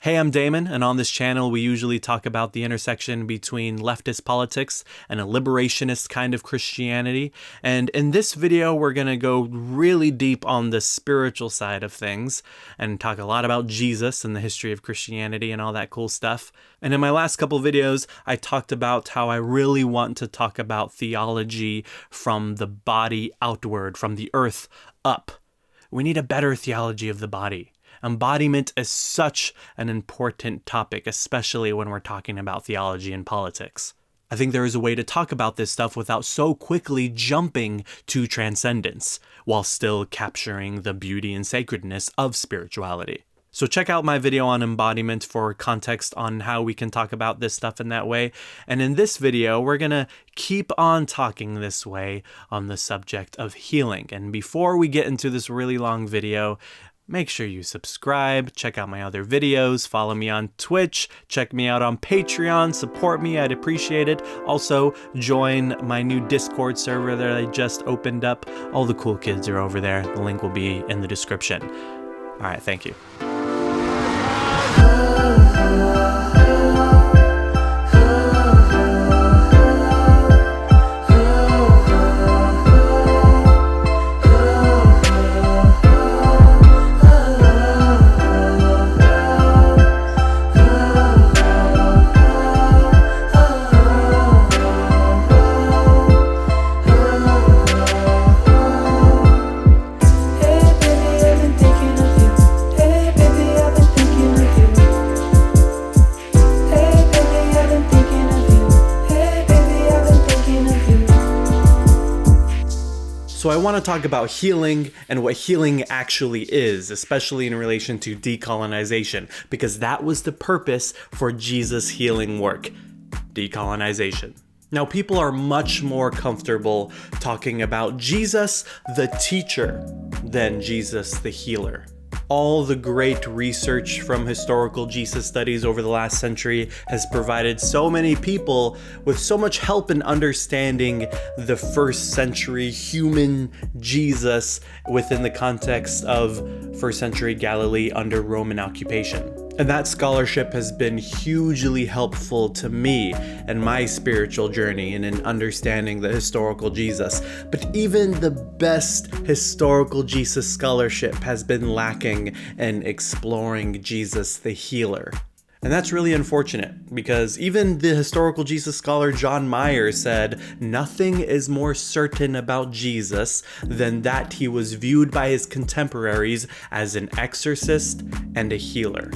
Hey, I'm Damon, and on this channel we usually talk about the intersection between leftist politics and a liberationist kind of Christianity. And in this video we're going to go really deep on the spiritual side of things and talk a lot about Jesus and the history of Christianity and all that cool stuff. And in my last couple videos I talked about how I really want to talk about theology from the body outward, from the earth up. We need a better theology of the body. Embodiment is such an important topic, especially when we're talking about theology and politics. I think there is a way to talk about this stuff without so quickly jumping to transcendence, while still capturing the beauty and sacredness of spirituality. So check out my video on embodiment for context on how we can talk about this stuff in that way. And in this video, we're gonna keep on talking this way on the subject of healing. And before we get into this really long video, make sure you subscribe, check out my other videos, follow me on Twitch, check me out on Patreon, support me, I'd appreciate it. Also, join my new Discord server that I just opened up. All the cool kids are over there. The link will be in the description. All right, thank you. So I want to talk about healing and what healing actually is, especially in relation to decolonization, because that was the purpose for Jesus' healing work, decolonization. Now, people are much more comfortable talking about Jesus, the teacher, than Jesus, the healer. All the great research from historical Jesus studies over the last century has provided so many people with so much help in understanding the first century human Jesus within the context of first century Galilee under Roman occupation. And that scholarship has been hugely helpful to me and my spiritual journey and in understanding the historical Jesus. But even the best historical Jesus scholarship has been lacking in exploring Jesus the healer. And that's really unfortunate, because even the historical Jesus scholar John Meyer said, "Nothing is more certain about Jesus than that he was viewed by his contemporaries as an exorcist and a healer."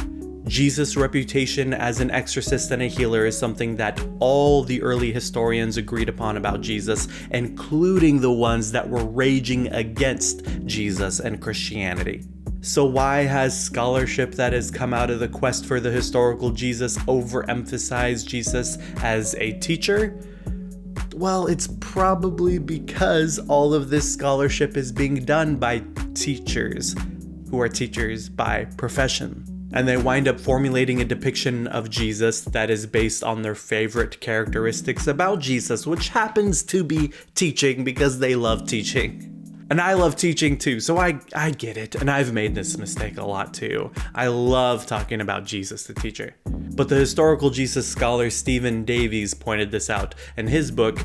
Jesus' reputation as an exorcist and a healer is something that all the early historians agreed upon about Jesus, including the ones that were raging against Jesus and Christianity. So why has scholarship that has come out of the quest for the historical Jesus overemphasized Jesus as a teacher? Well, it's probably because all of this scholarship is being done by teachers who are teachers by profession. And they wind up formulating a depiction of Jesus that is based on their favorite characteristics about Jesus, which happens to be teaching, because they love teaching. And I love teaching too, so I get it, and I've made this mistake a lot too. I love talking about Jesus the teacher. But the historical Jesus scholar Stevan Davies pointed this out in his book,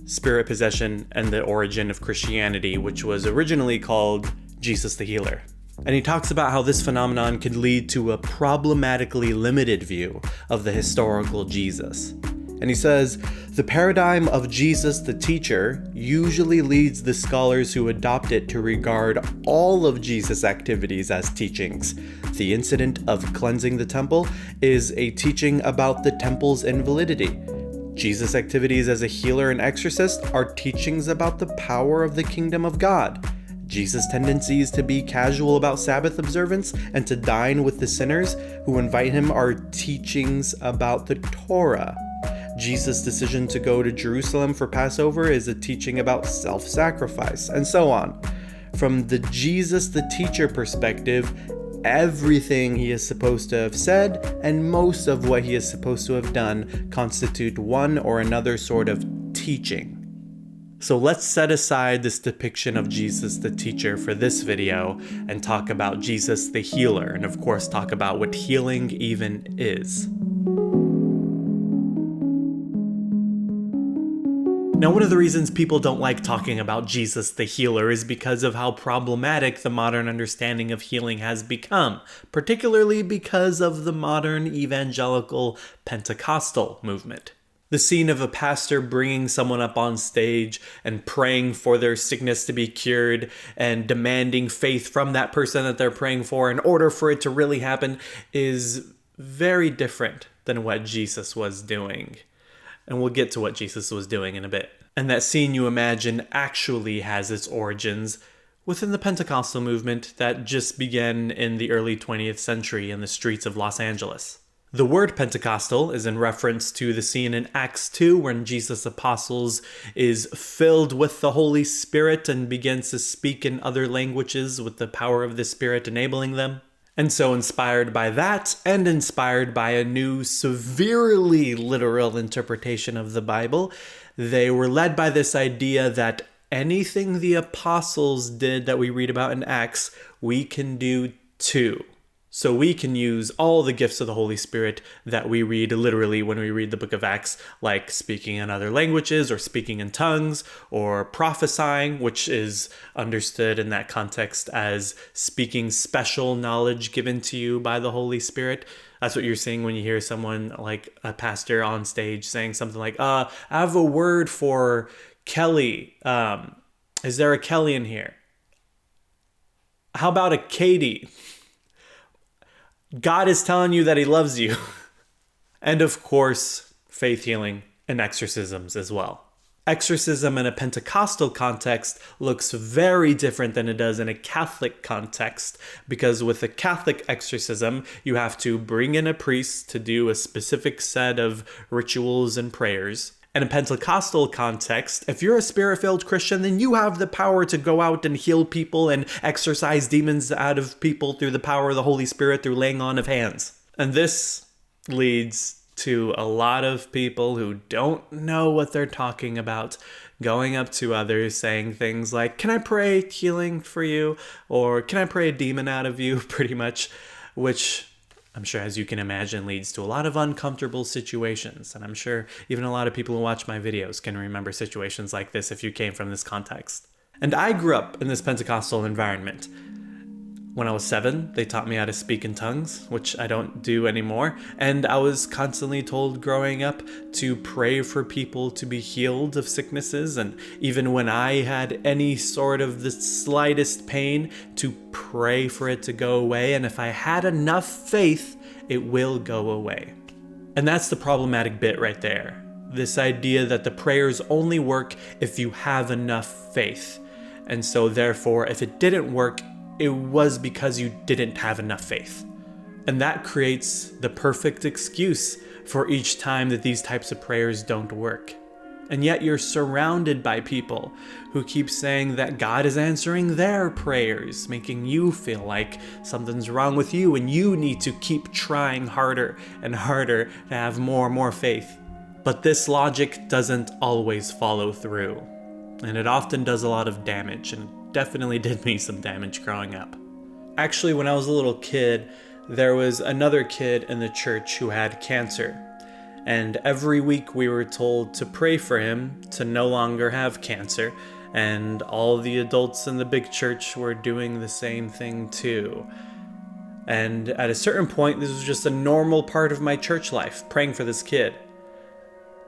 Spirit Possession and the Origin of Christianity, which was originally called Jesus the Healer. And he talks about how this phenomenon could lead to a problematically limited view of the historical Jesus. And he says, "The paradigm of Jesus the teacher usually leads the scholars who adopt it to regard all of Jesus' activities as teachings. The incident of cleansing the temple is a teaching about the temple's invalidity. Jesus' activities as a healer and exorcist are teachings about the power of the kingdom of God. Jesus' tendencies to be casual about Sabbath observance and to dine with the sinners who invite him are teachings about the Torah. Jesus' decision to go to Jerusalem for Passover is a teaching about self-sacrifice," and so on. From the Jesus the teacher perspective, everything he is supposed to have said and most of what he is supposed to have done constitute one or another sort of teaching. So let's set aside this depiction of Jesus the teacher for this video and talk about Jesus the healer, and of course talk about what healing even is. Now, one of the reasons people don't like talking about Jesus the healer is because of how problematic the modern understanding of healing has become, particularly because of the modern evangelical Pentecostal movement. The scene of a pastor bringing someone up on stage and praying for their sickness to be cured and demanding faith from that person that they're praying for in order for it to really happen is very different than what Jesus was doing. And we'll get to what Jesus was doing in a bit. And that scene you imagine actually has its origins within the Pentecostal movement that just began in the early 20th century in the streets of Los Angeles. The word Pentecostal is in reference to the scene in Acts 2 when Jesus' apostles is filled with the Holy Spirit and begins to speak in other languages with the power of the Spirit enabling them. And so inspired by that, and inspired by a new, severely literal interpretation of the Bible, they were led by this idea that anything the apostles did that we read about in Acts, we can do too. So we can use all the gifts of the Holy Spirit that we read literally when we read the book of Acts, like speaking in other languages or speaking in tongues or prophesying, which is understood in that context as speaking special knowledge given to you by the Holy Spirit. That's what you're seeing when you hear someone like a pastor on stage saying something like, I have a word for Kelly. Is there a Kelly in here? How about a Katie? God is telling you that he loves you. And of course, faith healing and exorcisms as well. Exorcism in a Pentecostal context looks very different than it does in a Catholic context, because with a Catholic exorcism, you have to bring in a priest to do a specific set of rituals and prayers. In a Pentecostal context, if you're a Spirit-filled Christian, then you have the power to go out and heal people and exorcise demons out of people through the power of the Holy Spirit through laying on of hands. And this leads to a lot of people who don't know what they're talking about going up to others saying things like, can I pray healing for you? Or can I pray a demon out of you? Pretty much, which I'm sure, as you can imagine, leads to a lot of uncomfortable situations. And I'm sure even a lot of people who watch my videos can remember situations like this if you came from this context. And I grew up in this Pentecostal environment. When I was 7, they taught me how to speak in tongues, which I don't do anymore. And I was constantly told growing up to pray for people to be healed of sicknesses. And even when I had any sort of the slightest pain, to pray for it to go away. And if I had enough faith, it will go away. And that's the problematic bit right there. This idea that the prayers only work if you have enough faith. And so therefore, if it didn't work, it was because you didn't have enough faith. And that creates the perfect excuse for each time that these types of prayers don't work. And yet you're surrounded by people who keep saying that God is answering their prayers, making you feel like something's wrong with you and you need to keep trying harder and harder to have more and more faith. But this logic doesn't always follow through. And it often does a lot of damage, and definitely did me some damage growing up. Actually, when I was a little kid, there was another kid in the church who had cancer. And every week we were told to pray for him to no longer have cancer. And all the adults in the big church were doing the same thing too. And at a certain point, this was just a normal part of my church life, praying for this kid.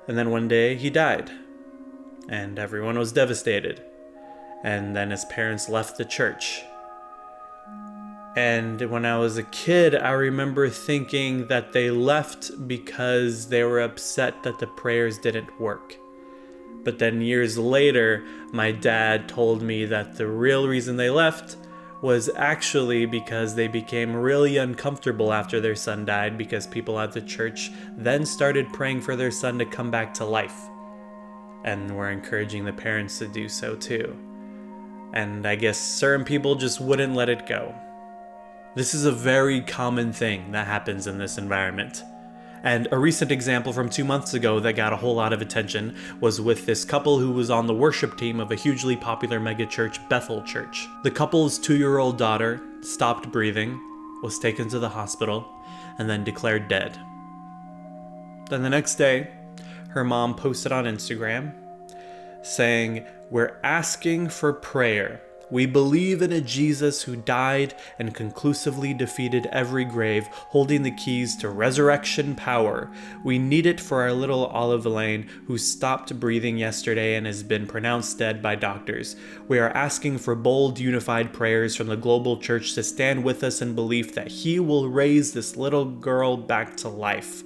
And then one day he died. And everyone was devastated. And then his parents left the church. And when I was a kid, I remember thinking that they left because they were upset that the prayers didn't work. But then years later, my dad told me that the real reason they left was actually because they became really uncomfortable after their son died, because people at the church then started praying for their son to come back to life. And were encouraging the parents to do so too. And I guess certain people just wouldn't let it go. This is a very common thing that happens in this environment. And a recent example from 2 months ago that got a whole lot of attention was with this couple who was on the worship team of a hugely popular megachurch, Bethel Church. The couple's 2-year-old daughter stopped breathing, was taken to the hospital, and then declared dead. Then the next day, her mom posted on Instagram saying, "We're asking for prayer. We believe in a Jesus who died and conclusively defeated every grave, holding the keys to resurrection power. We need it for our little Olive Elaine, who stopped breathing yesterday and has been pronounced dead by doctors. We are asking for bold, unified prayers from the global church to stand with us in belief that he will raise this little girl back to life.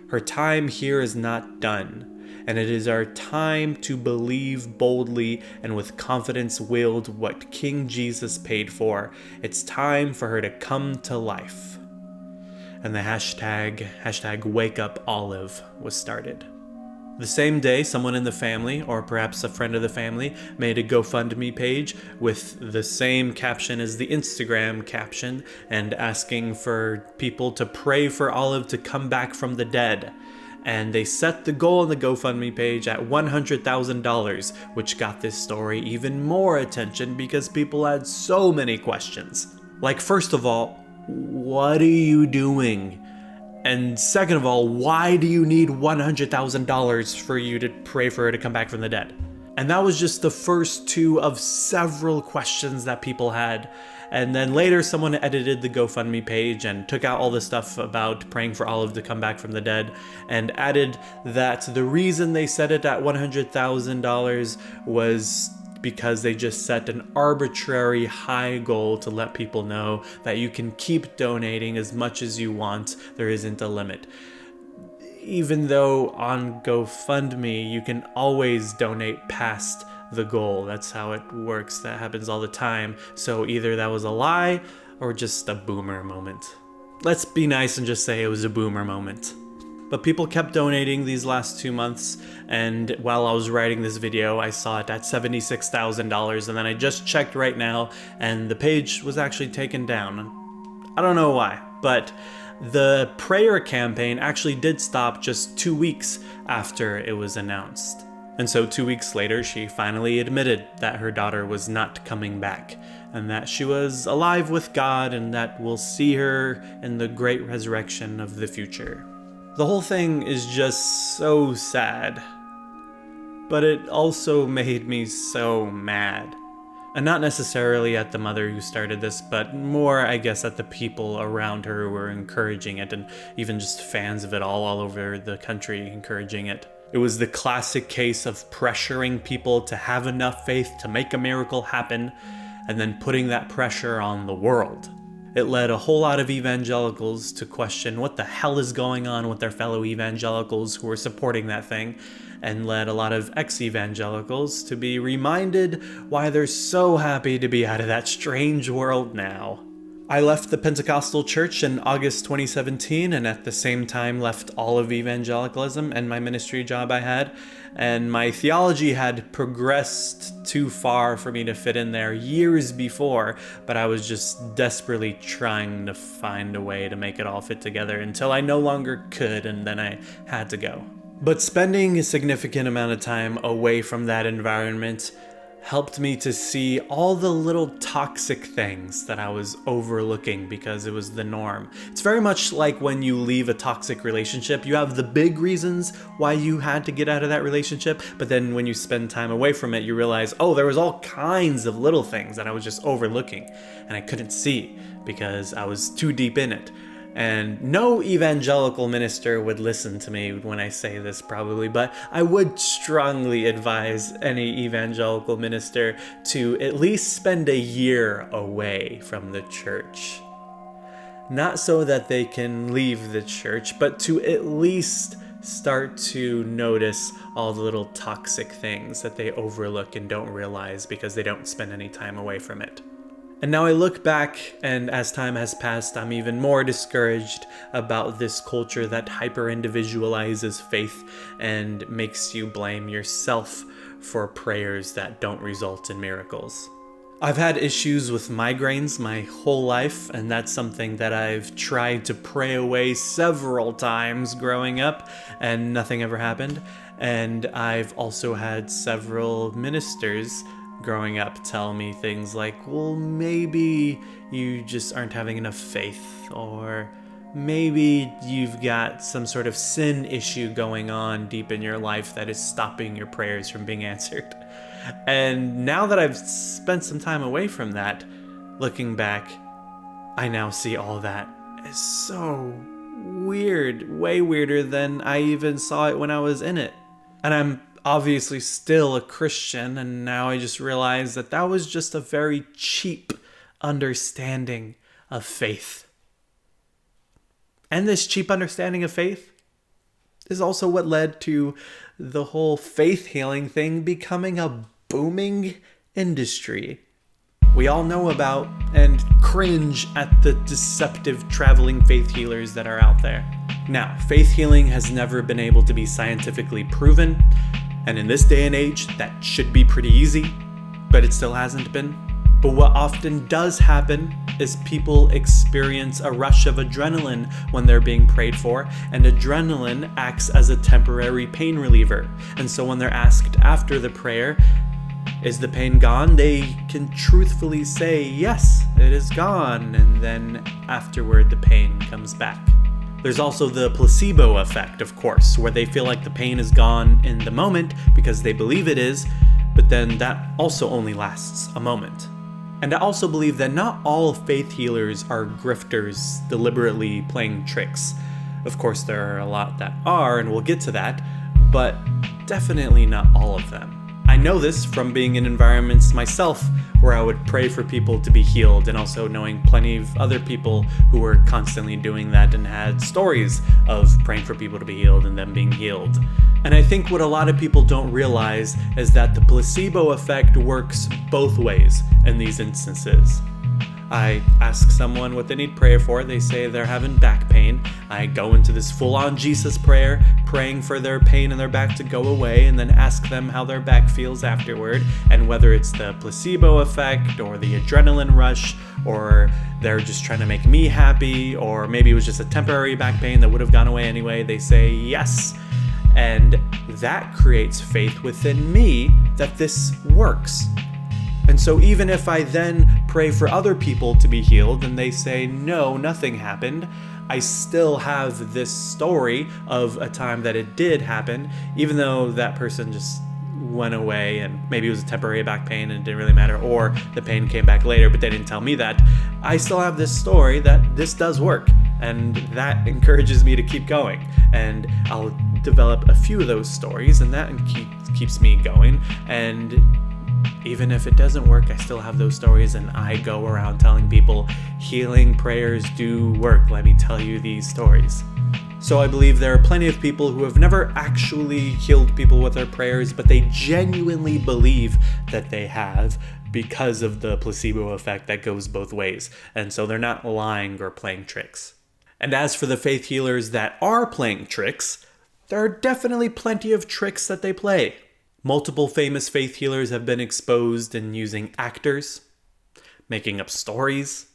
Her time here is not done. And it is our time to believe boldly and with confidence wield what King Jesus paid for. It's time for her to come to life." And the hashtag #WakeUpOlive was started. The same day, someone in the family, or perhaps a friend of the family, made a GoFundMe page with the same caption as the Instagram caption and asking for people to pray for Olive to come back from the dead. And they set the goal on the GoFundMe page at $100,000, which got this story even more attention because people had so many questions. Like, first of all, what are you doing? And second of all, why do you need $100,000 for you to pray for her to come back from the dead? And that was just the first two of several questions that people had. And then later someone edited the GoFundMe page and took out all the stuff about praying for Olive to come back from the dead and added that the reason they set it at $100,000 was because they just set an arbitrary high goal to let people know that you can keep donating as much as you want. There isn't a limit. Even though on GoFundMe you can always donate past the goal. That's how it works. That happens all the time. So either that was a lie or just a boomer moment. Let's be nice and just say it was a boomer moment. But people kept donating these last 2 months, and while I was writing this video, I saw it at $76,000, and then I just checked right now, and the page was actually taken down. I don't know why, but the prayer campaign actually did stop just 2 weeks after it was announced. And so 2 weeks later, she finally admitted that her daughter was not coming back, and that she was alive with God, and that we'll see her in the great resurrection of the future. The whole thing is just so sad, but it also made me so mad. And not necessarily at the mother who started this, but more, I guess, at the people around her who were encouraging it, and even just fans of it all over the country encouraging it. It was the classic case of pressuring people to have enough faith to make a miracle happen, and then putting that pressure on the world. It led a whole lot of evangelicals to question what the hell is going on with their fellow evangelicals who were supporting that thing, and led a lot of ex-evangelicals to be reminded why they're so happy to be out of that strange world now. I left the Pentecostal church in August 2017, and at the same time left all of evangelicalism and my ministry job I had, and my theology had progressed too far for me to fit in there years before, but I was just desperately trying to find a way to make it all fit together until I no longer could, and then I had to go. But spending a significant amount of time away from that environment helped me to see all the little toxic things that I was overlooking because it was the norm. It's very much like when you leave a toxic relationship, you have the big reasons why you had to get out of that relationship, but then when you spend time away from it, you realize, oh, there was all kinds of little things that I was just overlooking and I couldn't see because I was too deep in it. And no evangelical minister would listen to me when I say this probably, but I would strongly advise any evangelical minister to at least spend a year away from the church. Not so that they can leave the church, but to at least start to notice all the little toxic things that they overlook and don't realize because they don't spend any time away from it. And now I look back, and as time has passed, I'm even more discouraged about this culture that hyper-individualizes faith and makes you blame yourself for prayers that don't result in miracles. I've had issues with migraines my whole life, and that's something that I've tried to pray away several times growing up, and nothing ever happened. And I've also had several ministers growing up tell me things like, well, maybe you just aren't having enough faith, or maybe you've got some sort of sin issue going on deep in your life that is stopping your prayers from being answered. And now that I've spent some time away from that, looking back, I now see all that as so weird, way weirder than I even saw it when I was in it. And I'm obviously still a Christian, and now I just realized that that was just a very cheap understanding of faith. And this cheap understanding of faith is also what led to the whole faith healing thing becoming a booming industry. We all know about and cringe at the deceptive traveling faith healers that are out there. Now, faith healing has never been able to be scientifically proven, and in this day and age, that should be pretty easy, but it still hasn't been. But what often does happen is people experience a rush of adrenaline when they're being prayed for, and adrenaline acts as a temporary pain reliever. And so when they're asked after the prayer, is the pain gone? They can truthfully say, yes, it is gone, and then afterward the pain comes back. There's also the placebo effect, of course, where they feel like the pain is gone in the moment because they believe it is, but then that also only lasts a moment. And I also believe that not all faith healers are grifters deliberately playing tricks. Of course, there are a lot that are, and we'll get to that, but definitely not all of them. I know this from being in environments myself where I would pray for people to be healed, and also knowing plenty of other people who were constantly doing that and had stories of praying for people to be healed and them being healed. And I think what a lot of people don't realize is that the placebo effect works both ways in these instances. I ask someone what they need prayer for. They say they're having back pain. I go into this full-on Jesus prayer, praying for their pain in their back to go away, and then ask them how their back feels afterward, and whether it's the placebo effect or the adrenaline rush, or they're just trying to make me happy, or maybe it was just a temporary back pain that would have gone away anyway, they say yes. And that creates faith within me that this works. And so even if I then pray for other people to be healed and they say, no, nothing happened, I still have this story of a time that it did happen, even though that person just went away and maybe it was a temporary back pain and it didn't really matter, or the pain came back later, but they didn't tell me that. I still have this story that this does work, and that encourages me to keep going. And I'll develop a few of those stories, and that keeps me going. And even if it doesn't work, I still have those stories, and I go around telling people healing prayers do work. Let me tell you these stories. So I believe there are plenty of people who have never actually healed people with their prayers, but they genuinely believe that they have because of the placebo effect that goes both ways. And so they're not lying or playing tricks. And as for the faith healers that are playing tricks, there are definitely plenty of tricks that they play. Multiple famous faith healers have been exposed in using actors, making up stories,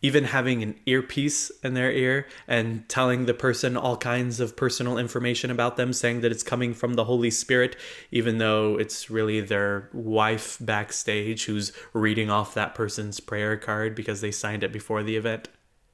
even having an earpiece in their ear and telling the person all kinds of personal information about them, saying that it's coming from the Holy Spirit, even though it's really their wife backstage who's reading off that person's prayer card because they signed it before the event.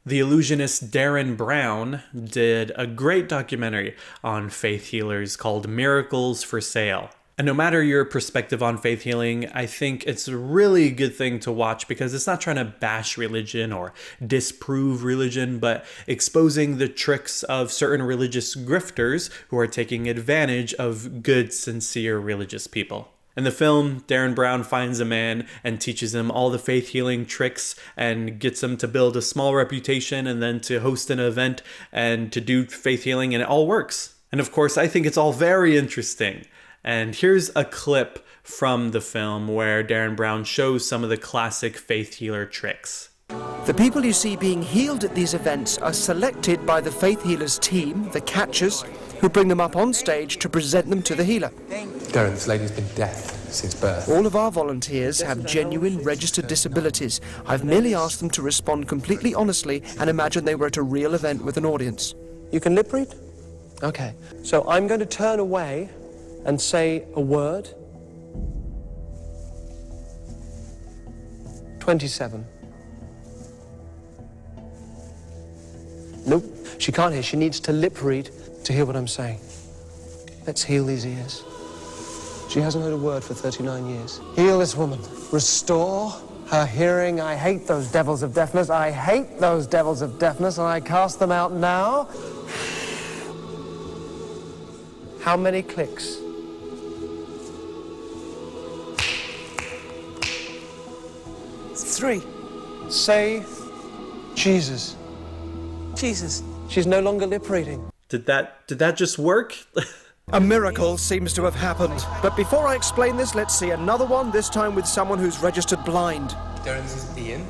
The illusionist Darren Brown did a great documentary on faith healers called Miracles for Sale. And no matter your perspective on faith healing, I think it's a really good thing to watch because it's not trying to bash religion or disprove religion, but exposing the tricks of certain religious grifters who are taking advantage of good, sincere religious people. In the film, Darren Brown finds a man and teaches him all the faith healing tricks and gets him to build a small reputation and then to host an event and to do faith healing, and it all works. And of course, I think it's all very interesting. And here's a clip from the film where Darren Brown shows some of the classic faith healer tricks. The people you see being healed at these events are selected by the faith healers team, the catchers, who bring them up on stage to present them to the healer. Darren, this lady's been deaf since birth. All of our volunteers have genuine registered disabilities. I've merely asked them to respond completely honestly and imagine they were at a real event with an audience. You can lip read? Okay. So I'm going to turn away and say a word. 27. Nope, she can't hear. She needs to lip read to hear what I'm saying. Let's heal these ears. She hasn't heard a word for 39 years. Heal this woman. Restore her hearing. I hate those devils of deafness. I hate those devils of deafness, and I cast them out now. How many clicks? Three. Say Jesus. Jesus. She's no longer lip reading. Did that just work? A miracle seems to have happened. But before I explain this, let's see another one, this time with someone who's registered blind. Darren's is Ian.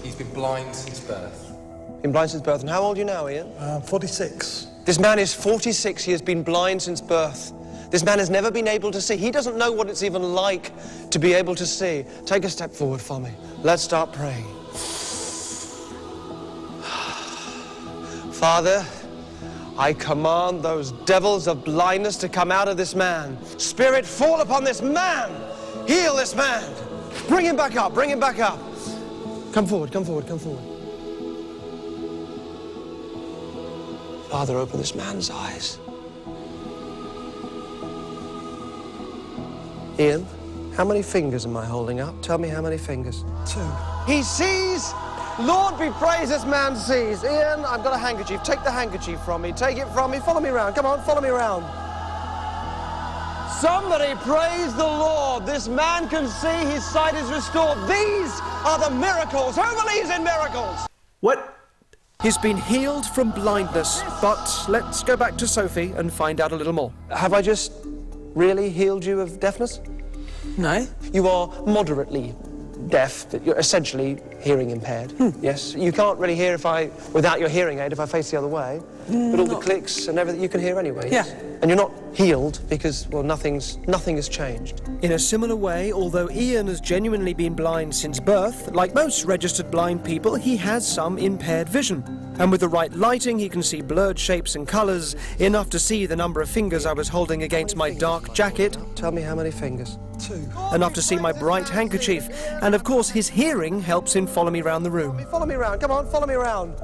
He's been blind since birth. Been blind since birth. And how old are you now, Ian? 46. This man is 46. He has been blind since birth. This man has never been able to see. He doesn't know what it's even like to be able to see. Take a step forward for me. Let's start praying. Father, I command those devils of blindness to come out of this man. Spirit, fall upon this man. Heal this man. Bring him back up. Bring him back up. Come forward, come forward, come forward. Father, open this man's eyes. Ian, how many fingers am I holding up? Tell me how many fingers. 2. He sees. Lord be praised, this man sees. Ian, I've got a handkerchief. Take the handkerchief from me. Take it from me. Follow me around. Come on, follow me around. Somebody praise the Lord. This man can see. His sight is restored. These are the miracles. Who believes in miracles? What? He's been healed from blindness. But let's go back to Sophie and find out a little more. Have I just really healed you of deafness? No. You are moderately deaf, but you're essentially hearing impaired. Yes, you can't really hear without your hearing aid if I face the other way. But all the clicks and everything you can hear anyway. Yeah. Yes? And you're not healed because, well, nothing has changed. In a similar way, although Ian has genuinely been blind since birth, like most registered blind people, he has some impaired vision. And with the right lighting, he can see blurred shapes and colours, enough to see the number of fingers I was holding against my dark jacket. Tell me how many fingers. 2. Enough to see my bright handkerchief. And of course, his hearing helps him follow me around the room. Follow me around. Come on, follow me around.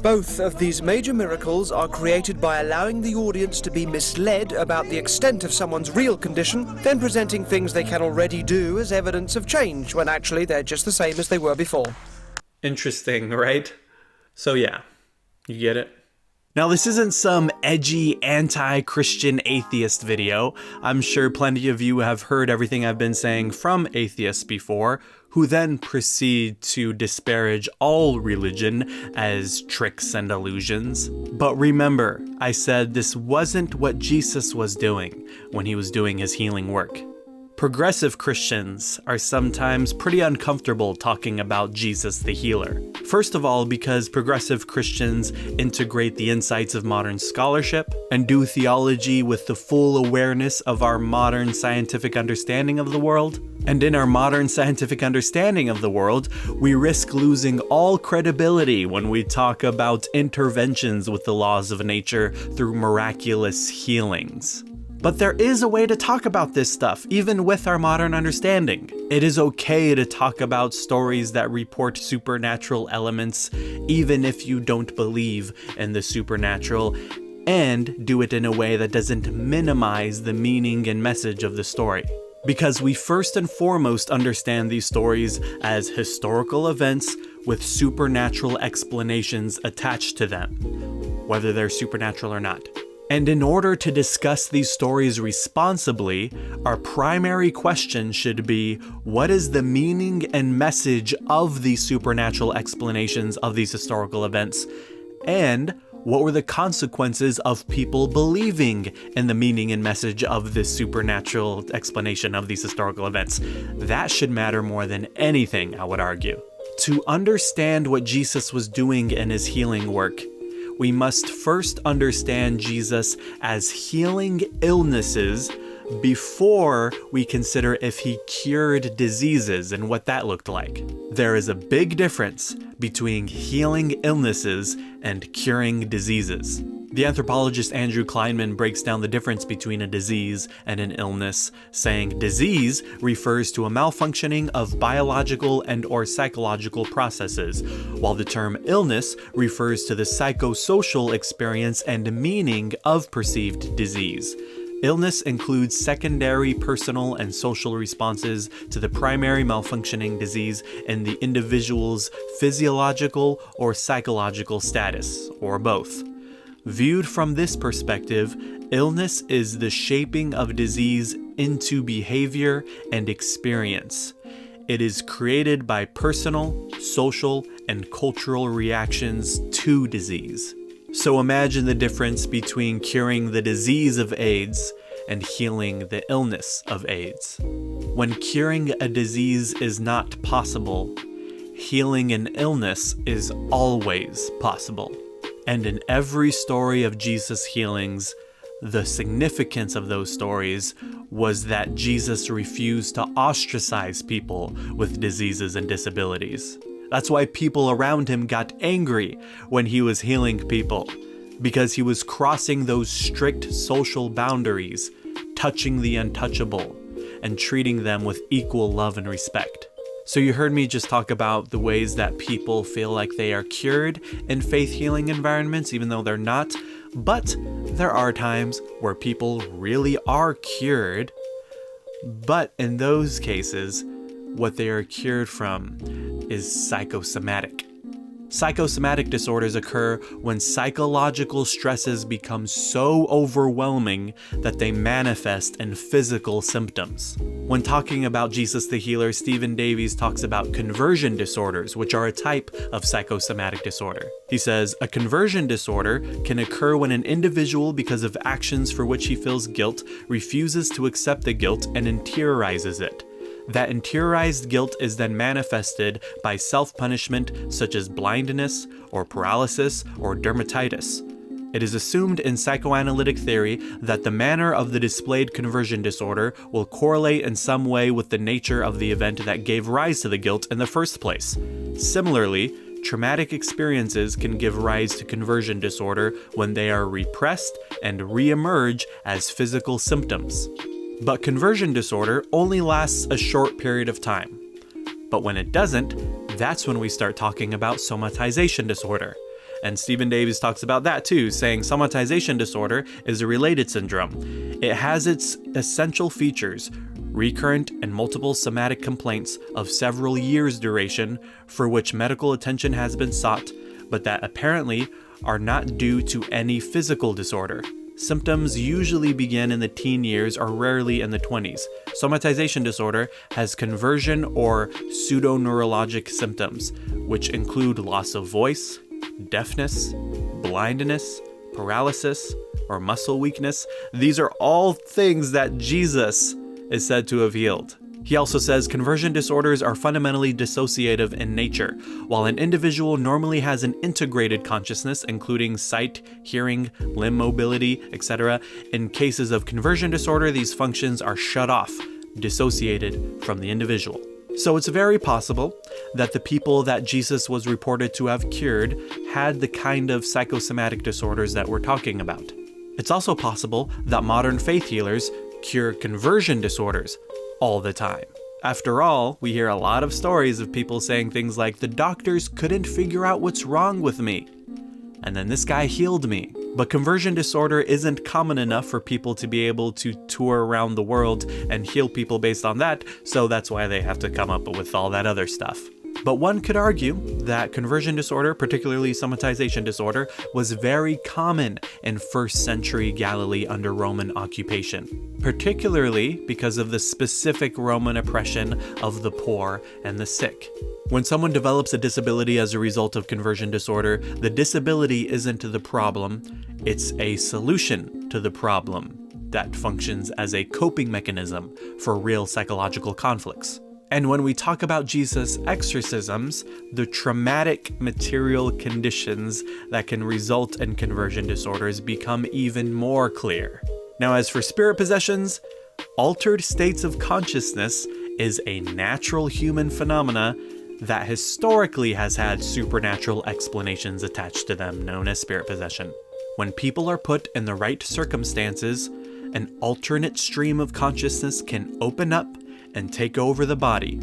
Both of these major miracles are created by allowing the audience to be misled about the extent of someone's real condition, then presenting things they can already do as evidence of change, when actually they're just the same as they were before. Interesting, right? So yeah, you get it? Now, this isn't some edgy anti-Christian atheist video. I'm sure plenty of you have heard everything I've been saying from atheists before, who then proceed to disparage all religion as tricks and illusions. But remember, I said this wasn't what Jesus was doing when he was doing his healing work. Progressive Christians are sometimes pretty uncomfortable talking about Jesus the healer. First of all, because progressive Christians integrate the insights of modern scholarship and do theology with the full awareness of our modern scientific understanding of the world. And in our modern scientific understanding of the world, we risk losing all credibility when we talk about interventions with the laws of nature through miraculous healings. But there is a way to talk about this stuff, even with our modern understanding. It is okay to talk about stories that report supernatural elements, even if you don't believe in the supernatural, and do it in a way that doesn't minimize the meaning and message of the story. Because we first and foremost understand these stories as historical events with supernatural explanations attached to them, whether they're supernatural or not. And in order to discuss these stories responsibly, our primary question should be, what is the meaning and message of these supernatural explanations of these historical events? And what were the consequences of people believing in the meaning and message of this supernatural explanation of these historical events? That should matter more than anything, I would argue. To understand what Jesus was doing in his healing work, we must first understand Jesus as healing illnesses before we consider if he cured diseases and what that looked like. There is a big difference between healing illnesses and curing diseases. The anthropologist Andrew Kleinman breaks down the difference between a disease and an illness, saying disease refers to a malfunctioning of biological and/or psychological processes, while the term illness refers to the psychosocial experience and meaning of perceived disease. Illness includes secondary personal and social responses to the primary malfunctioning disease in the individual's physiological or psychological status, or both. Viewed from this perspective, illness is the shaping of disease into behavior and experience. It is created by personal, social, and cultural reactions to disease. So imagine the difference between curing the disease of AIDS and healing the illness of AIDS. When curing a disease is not possible, healing an illness is always possible. And in every story of Jesus' healings, the significance of those stories was that Jesus refused to ostracize people with diseases and disabilities. That's why people around him got angry when he was healing people, because he was crossing those strict social boundaries, touching the untouchable, and treating them with equal love and respect. So you heard me just talk about the ways that people feel like they are cured in faith healing environments, even though they're not. But there are times where people really are cured. But in those cases, what they are cured from is psychosomatic. Psychosomatic disorders occur when psychological stresses become so overwhelming that they manifest in physical symptoms. When talking about Jesus the Healer, Stephen Davies talks about conversion disorders, which are a type of psychosomatic disorder. He says, a conversion disorder can occur when an individual, because of actions for which he feels guilt, refuses to accept the guilt and interiorizes it. That interiorized guilt is then manifested by self-punishment such as blindness or paralysis or dermatitis. It is assumed in psychoanalytic theory that the manner of the displayed conversion disorder will correlate in some way with the nature of the event that gave rise to the guilt in the first place. Similarly, traumatic experiences can give rise to conversion disorder when they are repressed and re-emerge as physical symptoms. But conversion disorder only lasts a short period of time. But when it doesn't, that's when we start talking about somatization disorder. And Stephen Davies talks about that too, saying somatization disorder is a related syndrome. It has its essential features, recurrent and multiple somatic complaints of several years' duration for which medical attention has been sought, but that apparently are not due to any physical disorder. Symptoms usually begin in the teen years or rarely in the 20s. Somatization disorder has conversion or pseudoneurologic symptoms, which include loss of voice, deafness, blindness, paralysis, or muscle weakness. These are all things that Jesus is said to have healed. He also says conversion disorders are fundamentally dissociative in nature. While an individual normally has an integrated consciousness, including sight, hearing, limb mobility, etc., in cases of conversion disorder, these functions are shut off, dissociated from the individual. So it's very possible that the people that Jesus was reported to have cured had the kind of psychosomatic disorders that we're talking about. It's also possible that modern faith healers cure conversion disorders all the time. After all, we hear a lot of stories of people saying things like, the doctors couldn't figure out what's wrong with me, and then this guy healed me. But conversion disorder isn't common enough for people to be able to tour around the world and heal people based on that, so that's why they have to come up with all that other stuff. But one could argue that conversion disorder, particularly somatization disorder, was very common in 1st century Galilee under Roman occupation, particularly because of the specific Roman oppression of the poor and the sick. When someone develops a disability as a result of conversion disorder, the disability isn't the problem, it's a solution to the problem that functions as a coping mechanism for real psychological conflicts. And when we talk about Jesus' exorcisms, the traumatic material conditions that can result in conversion disorders become even more clear. Now, as for spirit possessions, Altered states of consciousness is a natural human phenomena that historically has had supernatural explanations attached to them, known as spirit possession. When people are put in the right circumstances, an alternate stream of consciousness can open up and take over the body.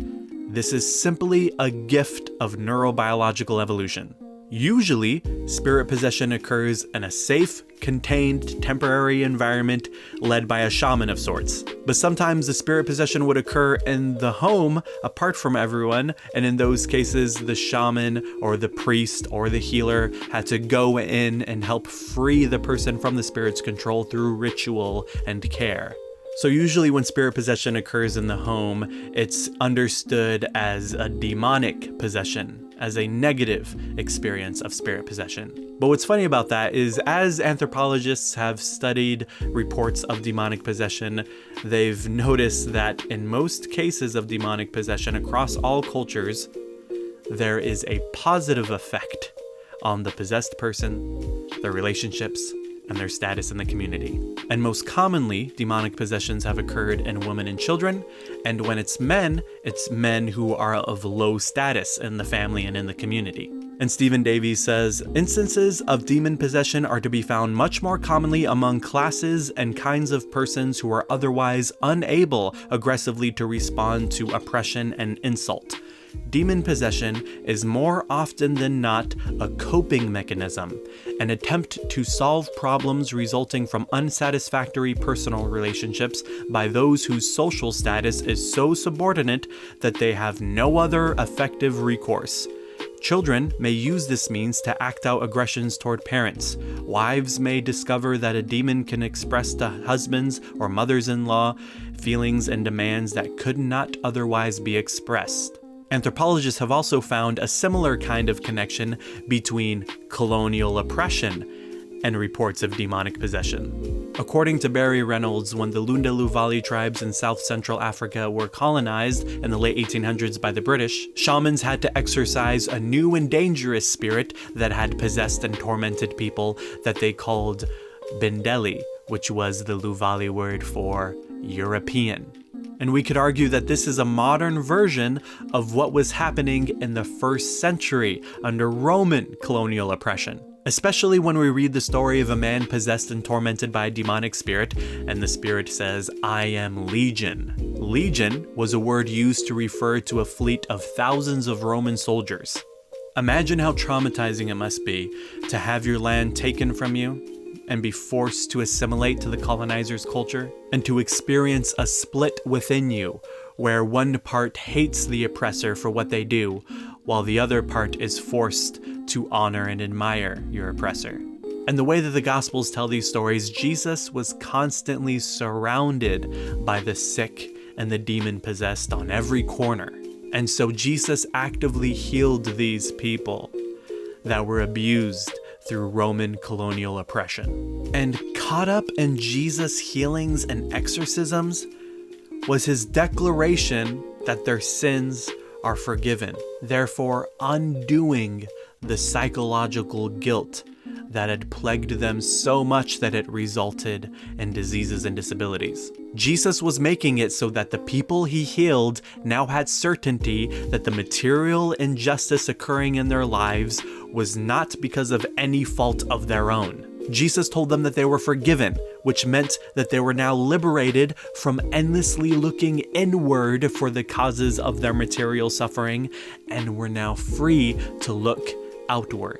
This is simply a gift of neurobiological evolution. Usually, spirit possession occurs in a safe, contained, temporary environment led by a shaman of sorts. But sometimes the spirit possession would occur in the home, apart from everyone, and in those cases, the shaman or the priest or the healer had to go in and help free the person from the spirit's control through ritual and care. So usually when spirit possession occurs in the home, it's understood as a demonic possession, as a negative experience of spirit possession. But what's funny about that is, as anthropologists have studied reports of demonic possession, they've noticed that in most cases of demonic possession across all cultures, there is a positive effect on the possessed person, their relationships, and their status in the community. And most commonly, demonic possessions have occurred in women and children, and when it's men who are of low status in the family and in the community. And Stevan Davies says, instances of demon possession are to be found much more commonly among classes and kinds of persons who are otherwise unable aggressively to respond to oppression and insult. Demon possession is more often than not a coping mechanism, an attempt to solve problems resulting from unsatisfactory personal relationships by those whose social status is so subordinate that they have no other effective recourse. Children may use this means to act out aggressions toward parents. Wives may discover that a demon can express to husbands or mothers-in-law feelings and demands that could not otherwise be expressed. Anthropologists have also found a similar kind of connection between colonial oppression and reports of demonic possession. According to Barry Reynolds, when the Lunda Luvali tribes in South Central Africa were colonized in the late 1800s by the British, shamans had to exorcise a new and dangerous spirit that had possessed and tormented people that they called Bindeli, which was the Luvali word for European. And we could argue that this is a modern version of what was happening in the 1st century under Roman colonial oppression. Especially when we read the story of a man possessed and tormented by a demonic spirit, and the spirit says, "I am Legion." Legion was a word used to refer to a fleet of thousands of Roman soldiers. Imagine how traumatizing it must be to have your land taken from you and be forced to assimilate to the colonizer's culture, and to experience a split within you where one part hates the oppressor for what they do, while the other part is forced to honor and admire your oppressor. And the way that the Gospels tell these stories, Jesus was constantly surrounded by the sick and the demon-possessed on every corner. And so Jesus actively healed these people that were abused through Roman colonial oppression. And caught up in Jesus' healings and exorcisms was his declaration that their sins are forgiven, therefore undoing the psychological guilt that had plagued them so much that it resulted in diseases and disabilities. Jesus was making it so that the people he healed now had certainty that the material injustice occurring in their lives was not because of any fault of their own. Jesus told them that they were forgiven, which meant that they were now liberated from endlessly looking inward for the causes of their material suffering, and were now free to look outward.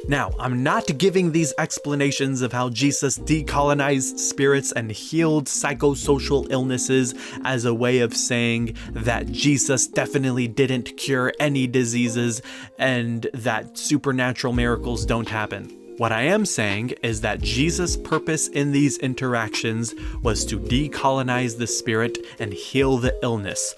Now, I'm not giving these explanations of how Jesus decolonized spirits and healed psychosocial illnesses as a way of saying that Jesus definitely didn't cure any diseases and that supernatural miracles don't happen. What I am saying is that Jesus' purpose in these interactions was to decolonize the spirit and heal the illness,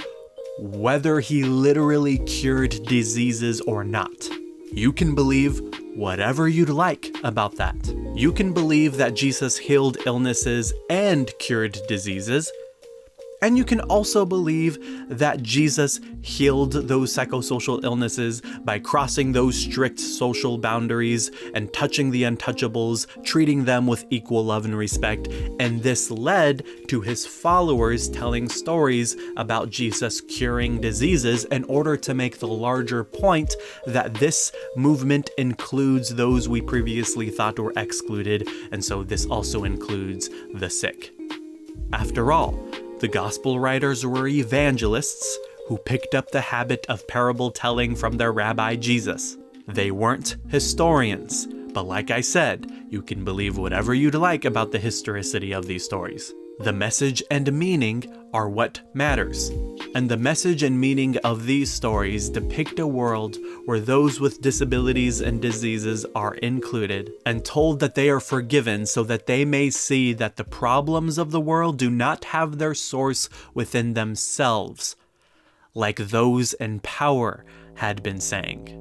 whether he literally cured diseases or not. You can believe whatever you'd like about that. You can believe that Jesus healed illnesses and cured diseases, And you can also believe that Jesus healed those psychosocial illnesses by crossing those strict social boundaries and touching the untouchables, treating them with equal love and respect. And this led to his followers telling stories about Jesus curing diseases in order to make the larger point that this movement includes those we previously thought were excluded, and so this also includes the sick. After all, the gospel writers were evangelists who picked up the habit of parable telling from their rabbi Jesus. They weren't historians, but like I said, you can believe whatever you'd like about the historicity of these stories. The message and meaning are what matters. And the message and meaning of these stories depict a world where those with disabilities and diseases are included and told that they are forgiven so that they may see that the problems of the world do not have their source within themselves, like those in power had been saying.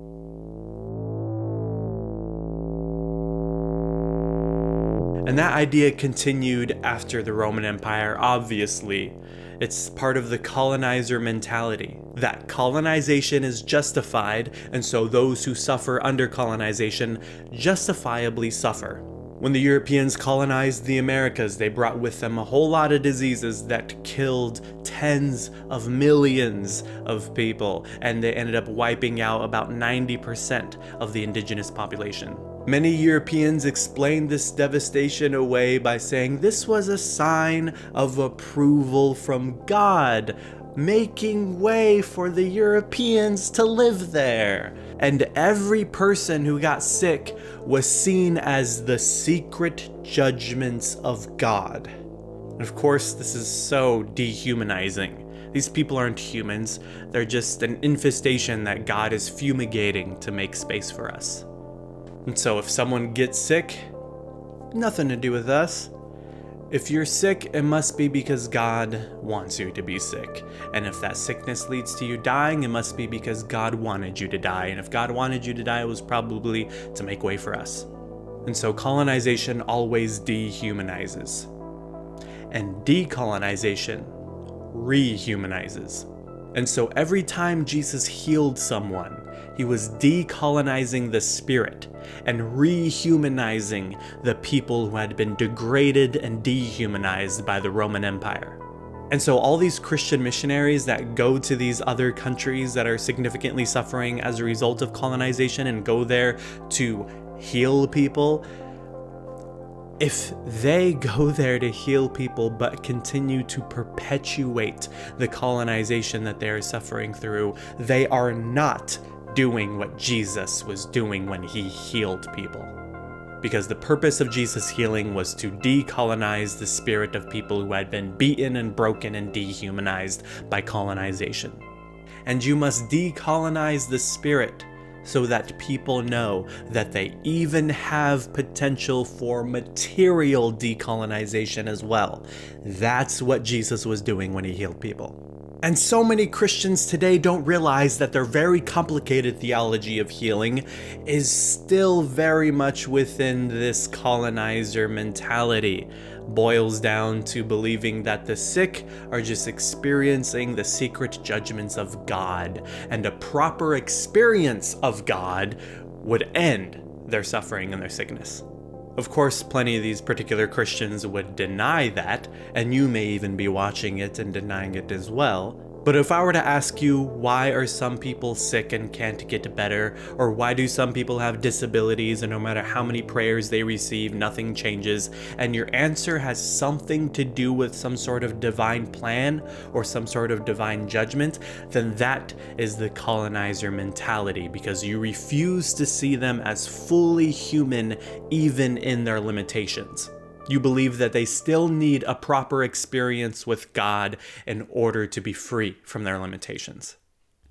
And that idea continued after the Roman Empire, obviously. It's part of the colonizer mentality, that colonization is justified, and so those who suffer under colonization justifiably suffer. When the Europeans colonized the Americas, they brought with them a whole lot of diseases that killed tens of millions of people, and they ended up wiping out about 90% of the indigenous population. Many Europeans explained this devastation away by saying this was a sign of approval from God, making way for the Europeans to live there. And every person who got sick was seen as the secret judgments of God. And of course, this is so dehumanizing. These people aren't humans, they're just an infestation that God is fumigating to make space for us. And so if someone gets sick, nothing to do with us. If you're sick, it must be because God wants you to be sick. And if that sickness leads to you dying, it must be because God wanted you to die. And if God wanted you to die, it was probably to make way for us. And so colonization always dehumanizes. And decolonization rehumanizes. And so every time Jesus healed someone, he was decolonizing the spirit and rehumanizing the people who had been degraded and dehumanized by the Roman Empire. And so all these Christian missionaries that go to these other countries that are significantly suffering as a result of colonization and go there to heal people, if they go there to heal people but continue to perpetuate the colonization that they are suffering through, they are not doing what Jesus was doing when he healed people. Because the purpose of Jesus' healing was to decolonize the spirit of people who had been beaten and broken and dehumanized by colonization. And you must decolonize the spirit so that people know that they even have potential for material decolonization as well. That's what Jesus was doing when he healed people. And so many Christians today don't realize that their very complicated theology of healing is still very much within this colonizer mentality. Boils down to believing that the sick are just experiencing the secret judgments of God, and a proper experience of God would end their suffering and their sickness. Of course, plenty of these particular Christians would deny that, and you may even be watching it and denying it as well. But if I were to ask you, why are some people sick and can't get better? Or why do some people have disabilities and no matter how many prayers they receive, nothing changes? And your answer has something to do with some sort of divine plan or some sort of divine judgment, then that is the colonizer mentality, because you refuse to see them as fully human even in their limitations. You believe that they still need a proper experience with God in order to be free from their limitations.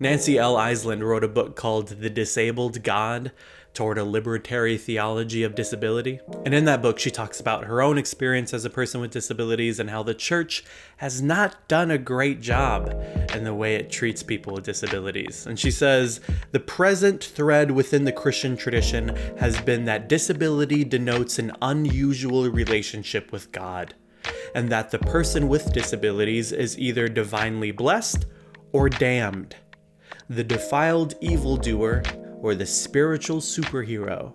Nancy L. Eiesland wrote a book called The Disabled God, Toward a Liberatory Theology of Disability. And in that book, she talks about her own experience as a person with disabilities and how the church has not done a great job in the way it treats people with disabilities. And she says, the present thread within the Christian tradition has been that disability denotes an unusual relationship with God. and that the person with disabilities is either divinely blessed or damned, the defiled evildoer or the spiritual superhero.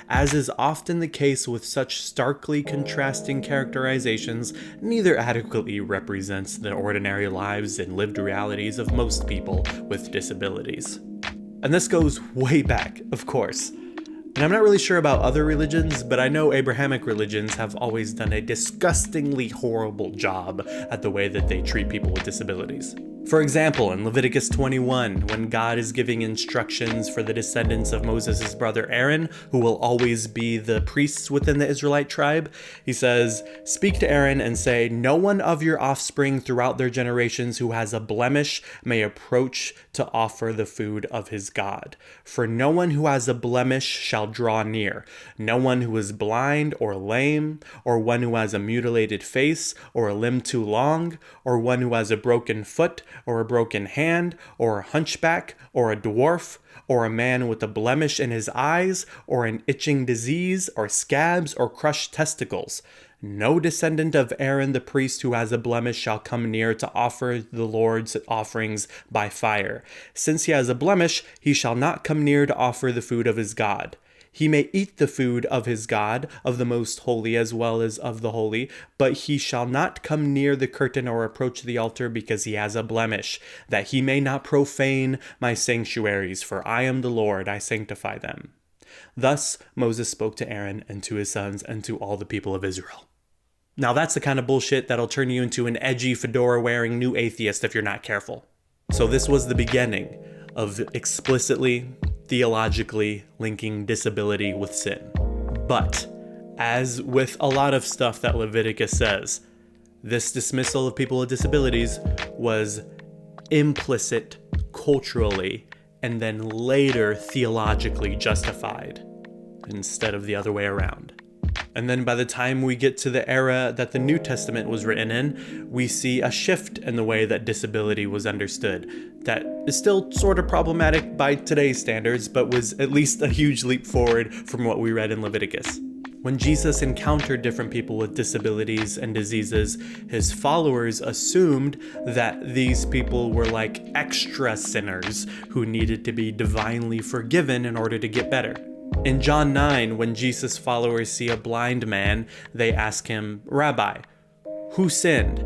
As is often the case with such starkly contrasting characterizations, neither adequately represents the ordinary lives and lived realities of most people with disabilities. And this goes way back, of course. And I'm not really sure about other religions, but I know Abrahamic religions have always done a disgustingly horrible job at the way that they treat people with disabilities. For example, in Leviticus 21, when God is giving instructions for the descendants of Moses' brother Aaron, who will always be the priests within the Israelite tribe, he says, "Speak to Aaron and say, no one of your offspring throughout their generations who has a blemish may approach to offer the food of his God. For no one who has a blemish shall draw near, no one who is blind or lame, or one who has a mutilated face, or a limb too long, or one who has a broken foot, or a broken hand, or a hunchback, or a dwarf, or a man with a blemish in his eyes, or an itching disease, or scabs, or crushed testicles. No descendant of Aaron the priest who has a blemish shall come near to offer the Lord's offerings by fire. Since he has a blemish, he shall not come near to offer the food of his God. He may eat the food of his God, of the most holy as well as of the holy, but he shall not come near the curtain or approach the altar because he has a blemish, that he may not profane my sanctuaries, for I am the Lord, I sanctify them." Thus Moses spoke to Aaron and to his sons and to all the people of Israel. Now that's the kind of bullshit that'll turn you into an edgy fedora-wearing new atheist if you're not careful. So this was the beginning of explicitly, theologically linking disability with sin. But, as with a lot of stuff that Leviticus says, this dismissal of people with disabilities was implicit culturally and then later theologically justified, instead of the other way around. And then by the time we get to the era that the New Testament was written in, we see a shift in the way that disability was understood. That is still sort of problematic by today's standards, but was at least a huge leap forward from what we read in Leviticus. When Jesus encountered different people with disabilities and diseases, his followers assumed that these people were like extra sinners who needed to be divinely forgiven in order to get better. In John 9, when Jesus' followers see a blind man, they ask him, "Rabbi, who sinned,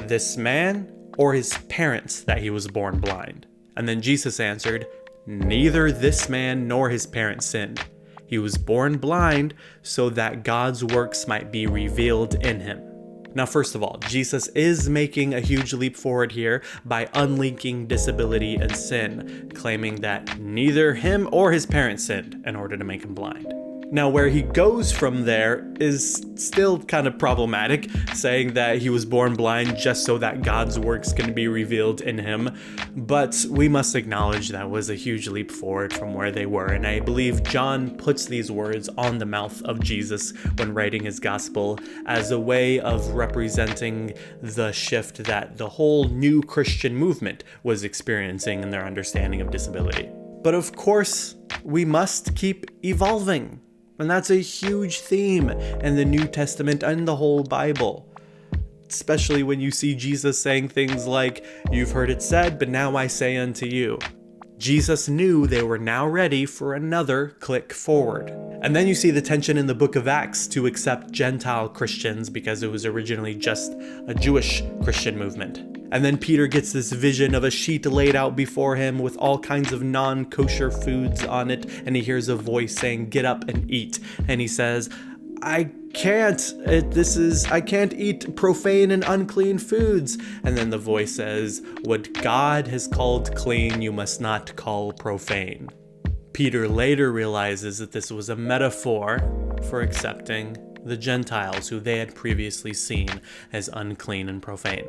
this man or his parents, that he was born blind?" And then Jesus answered, "Neither this man nor his parents sinned. He was born blind so that God's works might be revealed in him." Now, first of all, Jesus is making a huge leap forward here by unlinking disability and sin, claiming that neither him or his parents sinned in order to make him blind. Now, where he goes from there is still kind of problematic, saying that he was born blind just so that God's works can be revealed in him. But we must acknowledge that was a huge leap forward from where they were. And I believe John puts these words on the mouth of Jesus when writing his gospel as a way of representing the shift that the whole new Christian movement was experiencing in their understanding of disability. But of course, we must keep evolving. And that's a huge theme in the New Testament and the whole Bible. Especially when you see Jesus saying things like, "You've heard it said, but now I say unto you." Jesus knew they were now ready for another click forward. And then you see the tension in the book of Acts to accept Gentile Christians because it was originally just a Jewish Christian movement. And then Peter gets this vision of a sheet laid out before him with all kinds of non-kosher foods on it, and he hears a voice saying, "Get up and eat." And he says, I can't eat profane and unclean foods." And then the voice says, "What God has called clean, you must not call profane." Peter later realizes that this was a metaphor for accepting the Gentiles who they had previously seen as unclean and profane.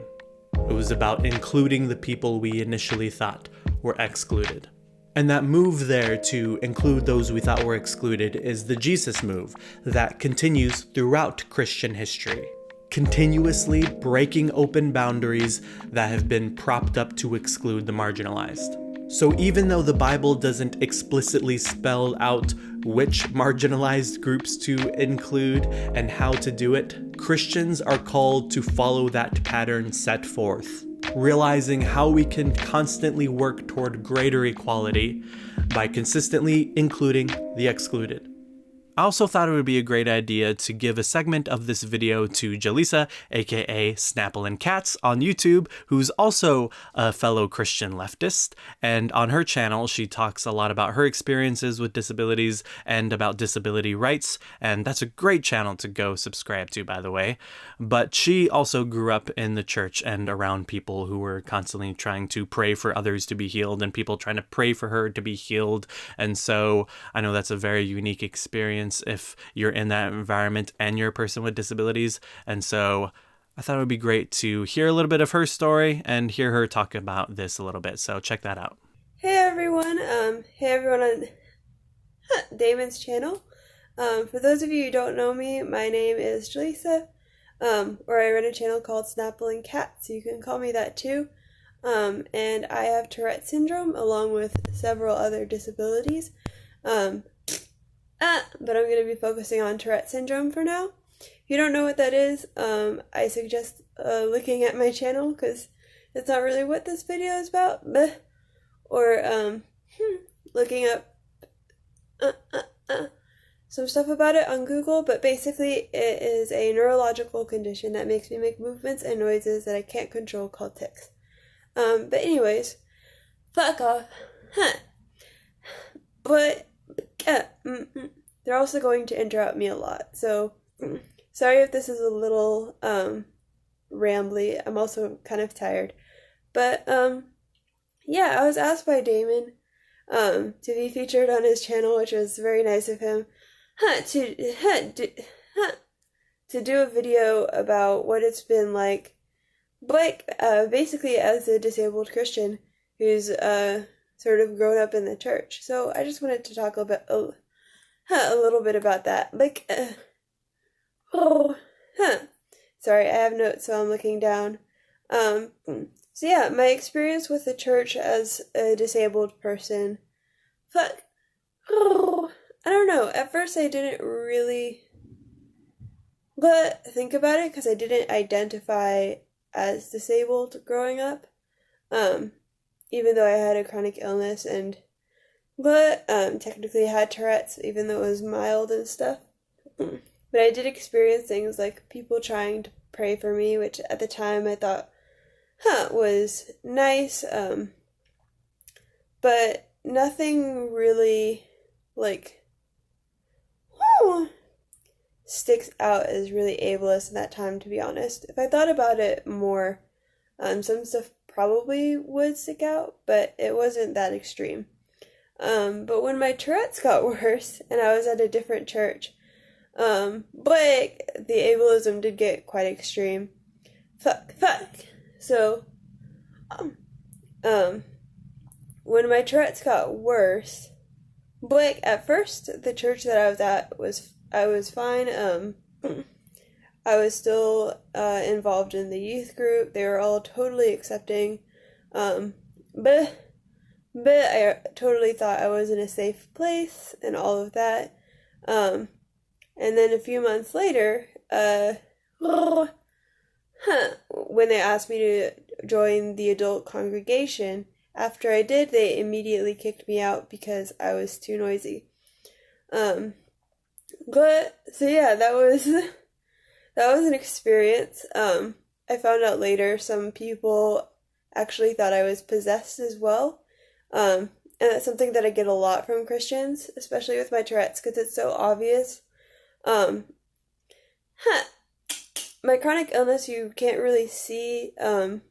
It was about including the people we initially thought were excluded. And that move there to include those we thought were excluded is the Jesus move that continues throughout Christian history, continuously breaking open boundaries that have been propped up to exclude the marginalized. So even though the Bible doesn't explicitly spell out which marginalized groups to include and how to do it, Christians are called to follow that pattern set forth, realizing how we can constantly work toward greater equality by consistently including the excluded. I also thought it would be a great idea to give a segment of this video to Jaleesa, aka Snapple and Cats, on YouTube, who's also a fellow Christian leftist, and on her channel she talks a lot about her experiences with disabilities and about disability rights, and that's a great channel to go subscribe to, by the way. But she also grew up in the church and around people who were constantly trying to pray for others to be healed and people trying to pray for her to be healed, and so I know that's a very unique experience if you're in that environment and you're a person with disabilities. And so I thought it would be great to hear a little bit of her story and hear her talk about this a little bit. So check that out. Hey everyone on Damon's channel. For those of you who don't know me, my name is Jaleesa, or I run a channel called Snapple and Cats, so you can call me that too. And I have Tourette syndrome along with several other disabilities. But I'm going to be focusing on Tourette syndrome for now. If you don't know what that is, I suggest looking at my channel because it's not really what this video is about. Or looking up some stuff about it on Google. But basically it is a neurological condition that makes me make movements and noises that I can't control called tics. But anyways, fuck off. But they're also going to interrupt me a lot, so sorry if this is a little rambly. I'm also kind of tired, but yeah, I was asked by Damon to be featured on his channel, which was very nice of him, to do a video about what it's been like basically as a disabled Christian who's sort of grown up in the church. So I just wanted to talk a little bit about that. Sorry, I have notes, so I'm looking down. So yeah, my experience with the church as a disabled person. I don't know. At first I didn't really think about it because I didn't identify as disabled growing up. Even though I had a chronic illness but technically had Tourette's, even though it was mild and stuff. But I did experience things like people trying to pray for me, which at the time I thought, was nice. But nothing really, sticks out as really ableist in that time, to be honest. If I thought about it more, some stuff probably would stick out, but it wasn't that extreme. But when my Tourette's got worse and I was at a different church, but the ableism did get quite extreme. So, when my Tourette's got worse, at first the church that I was at I was fine. I was still involved in the youth group. They were all totally accepting. But I totally thought I was in a safe place and all of that. And then a few months later, when they asked me to join the adult congregation, after I did, they immediately kicked me out because I was too noisy. So yeah, that was an experience. I found out later some people actually thought I was possessed as well. And that's something that I get a lot from Christians, especially with my Tourette's, because it's so obvious. My chronic illness you can't really see, and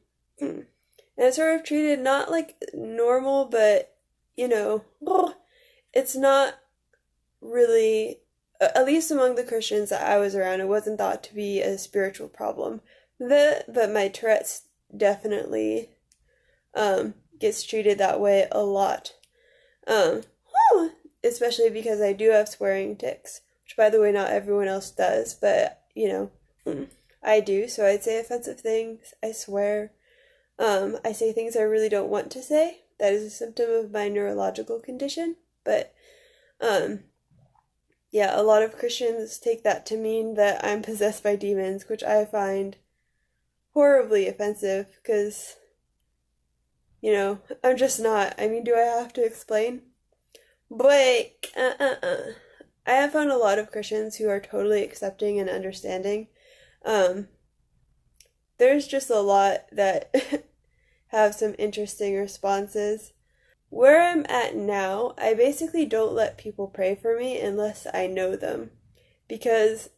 it's sort of treated not like normal, but, it's not really, at least among the Christians that I was around, it wasn't thought to be a spiritual problem. But my Tourette's definitely gets treated that way a lot. Especially because I do have swearing tics, which, by the way, not everyone else does, but, I do. So I'd say offensive things. I swear. I say things I really don't want to say. That is a symptom of my neurological condition. But, yeah, a lot of Christians take that to mean that I'm possessed by demons, which I find horribly offensive because, I'm just not. I mean, do I have to explain? But, I have found a lot of Christians who are totally accepting and understanding. There's just a lot that have some interesting responses. Where I'm at now, I basically don't let people pray for me unless I know them. Because,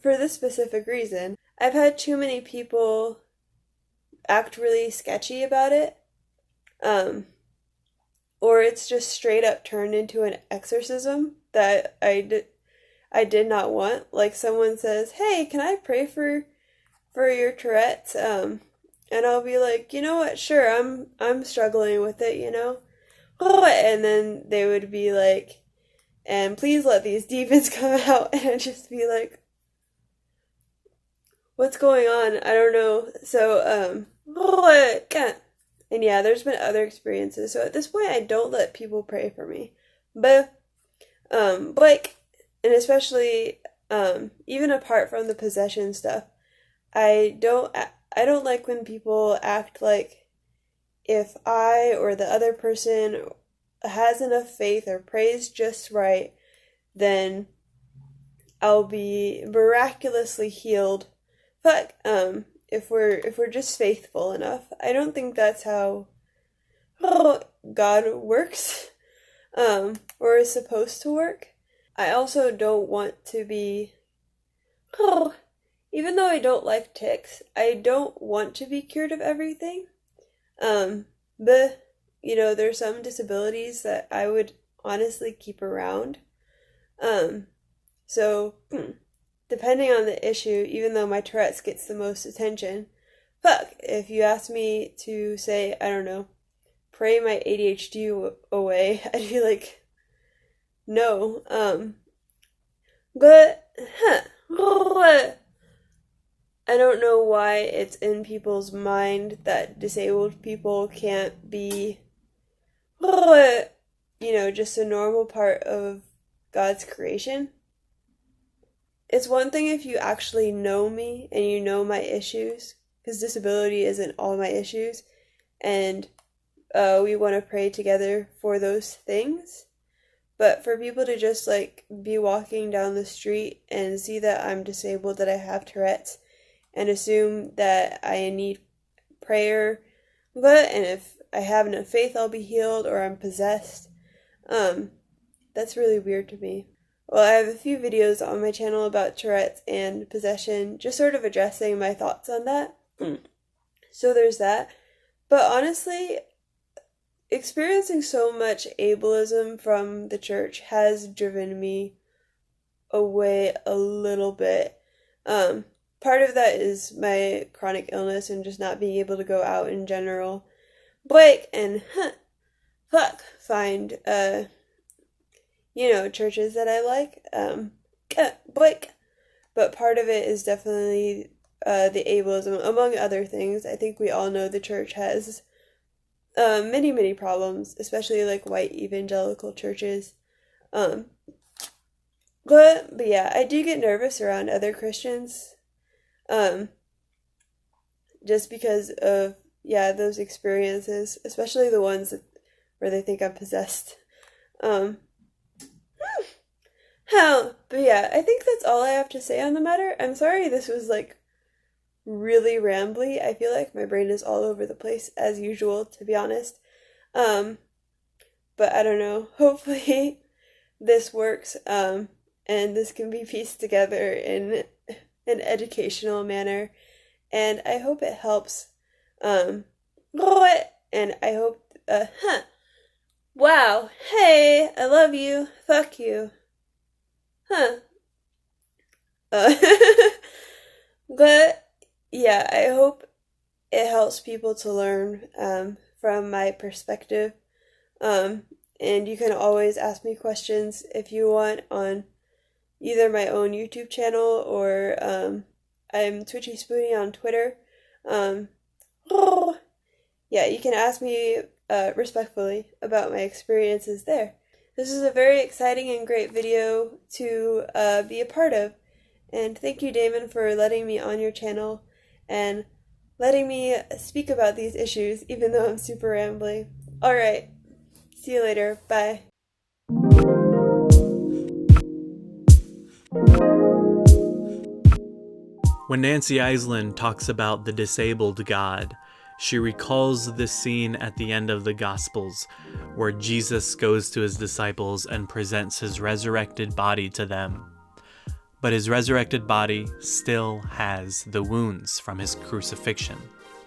for this specific reason, I've had too many people act really sketchy about it. Or it's just straight up turned into an exorcism that I did not want. Like someone says, "Hey, can I pray for your Tourette's?" And I'll be like, "You know what? Sure, I'm struggling with it, And then they would be like, "And please let these demons come out." And I'd just be like, "What's going on? I don't know." So, and yeah, there's been other experiences. So at this point, I don't let people pray for me. But, and especially, even apart from the possession stuff, I don't like when people act like if I or the other person has enough faith or prays just right, then I'll be miraculously healed. If we're just faithful enough. I don't think that's how God works, or is supposed to work. I also don't want to be, even though I don't like ticks, I don't want to be cured of everything. But, there's some disabilities that I would honestly keep around. So, depending on the issue, even though my Tourette's gets the most attention, if you ask me to say, I don't know, pray my ADHD away, I'd be like, no. But, I don't know why it's in people's mind that disabled people can't be, just a normal part of God's creation. It's one thing if you actually know me and you know my issues, because disability isn't all my issues, and we want to pray together for those things. But for people to just be walking down the street and see that I'm disabled, that I have Tourette's, and assume that I need prayer, and if I have enough faith I'll be healed, or I'm possessed, that's really weird to me. Well, I have a few videos on my channel about Tourette's and possession, just sort of addressing my thoughts on that. So there's that. But honestly, experiencing so much ableism from the church has driven me away a little bit. Part of that is my chronic illness and just not being able to go out in general. And find churches that I like. But part of it is definitely the ableism, among other things. I think we all know the church has many, many problems, especially white evangelical churches. But yeah, I do get nervous around other Christians. Just because of, those experiences, especially the ones where they think I'm possessed. But yeah, I think that's all I have to say on the matter. I'm sorry this was really rambly. I feel like my brain is all over the place as usual, to be honest. But I don't know. Hopefully this works, and this can be pieced together in an educational manner, and I hope it helps. And I hope, wow, hey, I love you, fuck you. But yeah, I hope it helps people to learn from my perspective. And you can always ask me questions if you want on either my own YouTube channel or I'm Twitchy Spoonie on Twitter. Yeah, you can ask me respectfully about my experiences there. This is a very exciting and great video to be a part of. And thank you, Damon, for letting me on your channel and letting me speak about these issues, even though I'm super rambly. Alright, see you later. Bye. When Nancy Eiesland talks about the disabled God, she recalls this scene at the end of the Gospels, where Jesus goes to his disciples and presents his resurrected body to them. But his resurrected body still has the wounds from his crucifixion,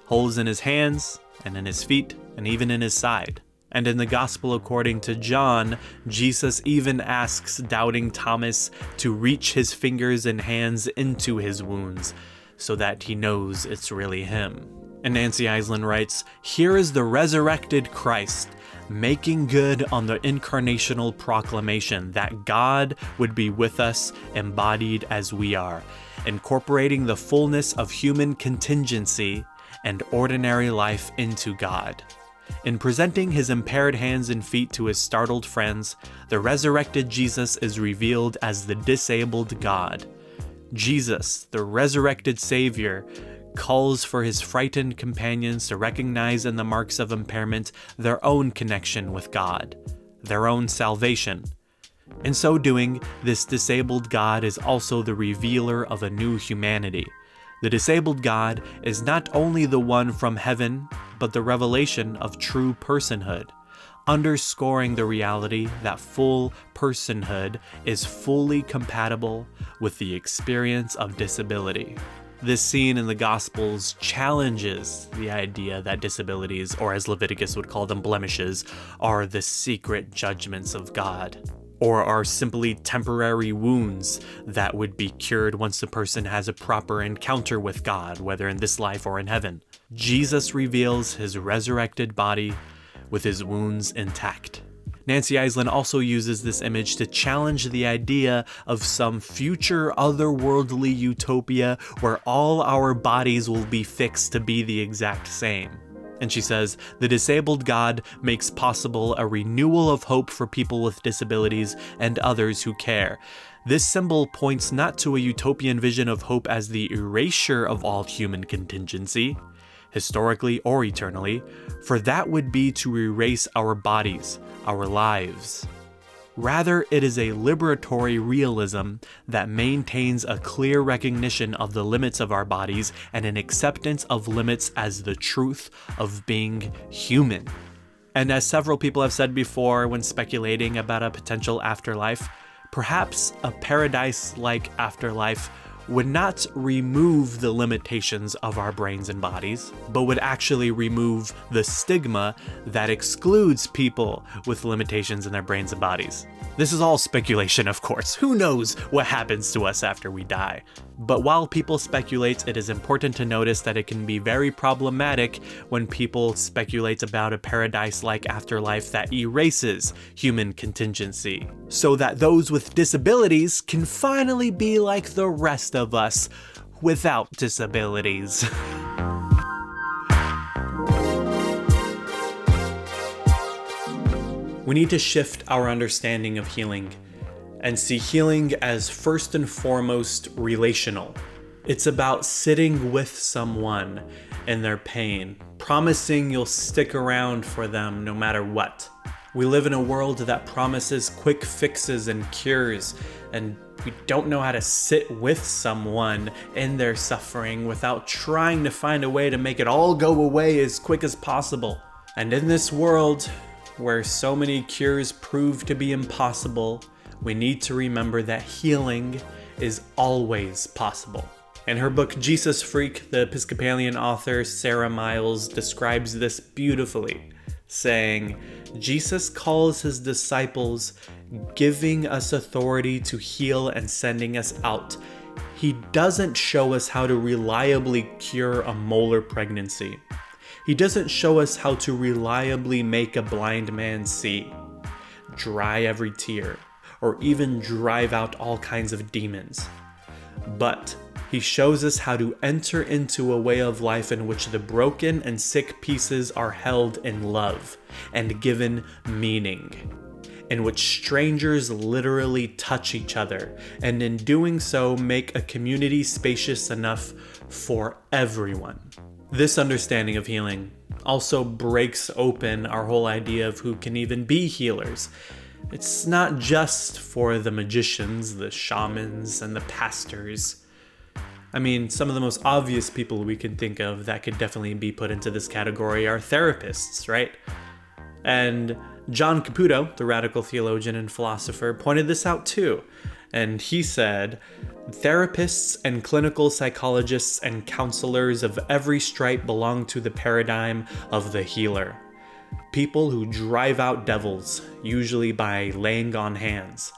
holes in his hands and in his feet and even in his side. And in the Gospel according to John, Jesus even asks doubting Thomas to reach his fingers and hands into his wounds so that he knows it's really him. And Nancy Eiesland writes, "Here is the resurrected Christ, making good on the incarnational proclamation that God would be with us embodied as we are, incorporating the fullness of human contingency and ordinary life into God. In presenting his impaired hands and feet to his startled friends, the resurrected Jesus is revealed as the disabled God. Jesus, the resurrected Savior, calls for his frightened companions to recognize in the marks of impairment their own connection with God, their own salvation. In so doing, this disabled God is also the revealer of a new humanity. The disabled God is not only the one from heaven, but the revelation of true personhood, underscoring the reality that full personhood is fully compatible with the experience of disability." This scene in the Gospels challenges the idea that disabilities, or as Leviticus would call them, blemishes, are the secret judgments of God, or are simply temporary wounds that would be cured once the person has a proper encounter with God, whether in this life or in heaven. Jesus reveals his resurrected body with his wounds intact. Nancy Eiesland also uses this image to challenge the idea of some future otherworldly utopia where all our bodies will be fixed to be the exact same. And she says, "The disabled God makes possible a renewal of hope for people with disabilities and others who care. This symbol points not to a utopian vision of hope as the erasure of all human contingency, historically or eternally, for that would be to erase our bodies, our lives. Rather, it is a liberatory realism that maintains a clear recognition of the limits of our bodies and an acceptance of limits as the truth of being human." And as several people have said before when speculating about a potential afterlife, perhaps a paradise-like afterlife would not remove the limitations of our brains and bodies, but would actually remove the stigma that excludes people with limitations in their brains and bodies. This is all speculation, of course. Who knows what happens to us after we die? But while people speculate, it is important to notice that it can be very problematic when people speculate about a paradise-like afterlife that erases human contingency, so that those with disabilities can finally be like the rest of us without disabilities. We need to shift our understanding of healing and see healing as first and foremost relational. It's about sitting with someone in their pain, promising you'll stick around for them no matter what. We live in a world that promises quick fixes and cures, and we don't know how to sit with someone in their suffering without trying to find a way to make it all go away as quick as possible. And in this world, where so many cures prove to be impossible, we need to remember that healing is always possible. In her book Jesus Freak, the Episcopalian author Sarah Miles describes this beautifully, saying, "Jesus calls his disciples, giving us authority to heal and sending us out. He doesn't show us how to reliably cure a molar pregnancy. He doesn't show us how to reliably make a blind man see, dry every tear, or even drive out all kinds of demons. But he shows us how to enter into a way of life in which the broken and sick pieces are held in love and given meaning. in which strangers literally touch each other, and in doing so make a community spacious enough for everyone. This understanding of healing also breaks open our whole idea of who can even be healers. It's not just for the magicians, the shamans, and the pastors. I mean, some of the most obvious people we can think of that could definitely be put into this category are therapists, right? And John Caputo, the radical theologian and philosopher, pointed this out too. And he said, therapists and clinical psychologists and counselors of every stripe belong to the paradigm of the healer. People who drive out devils, usually by laying on hands.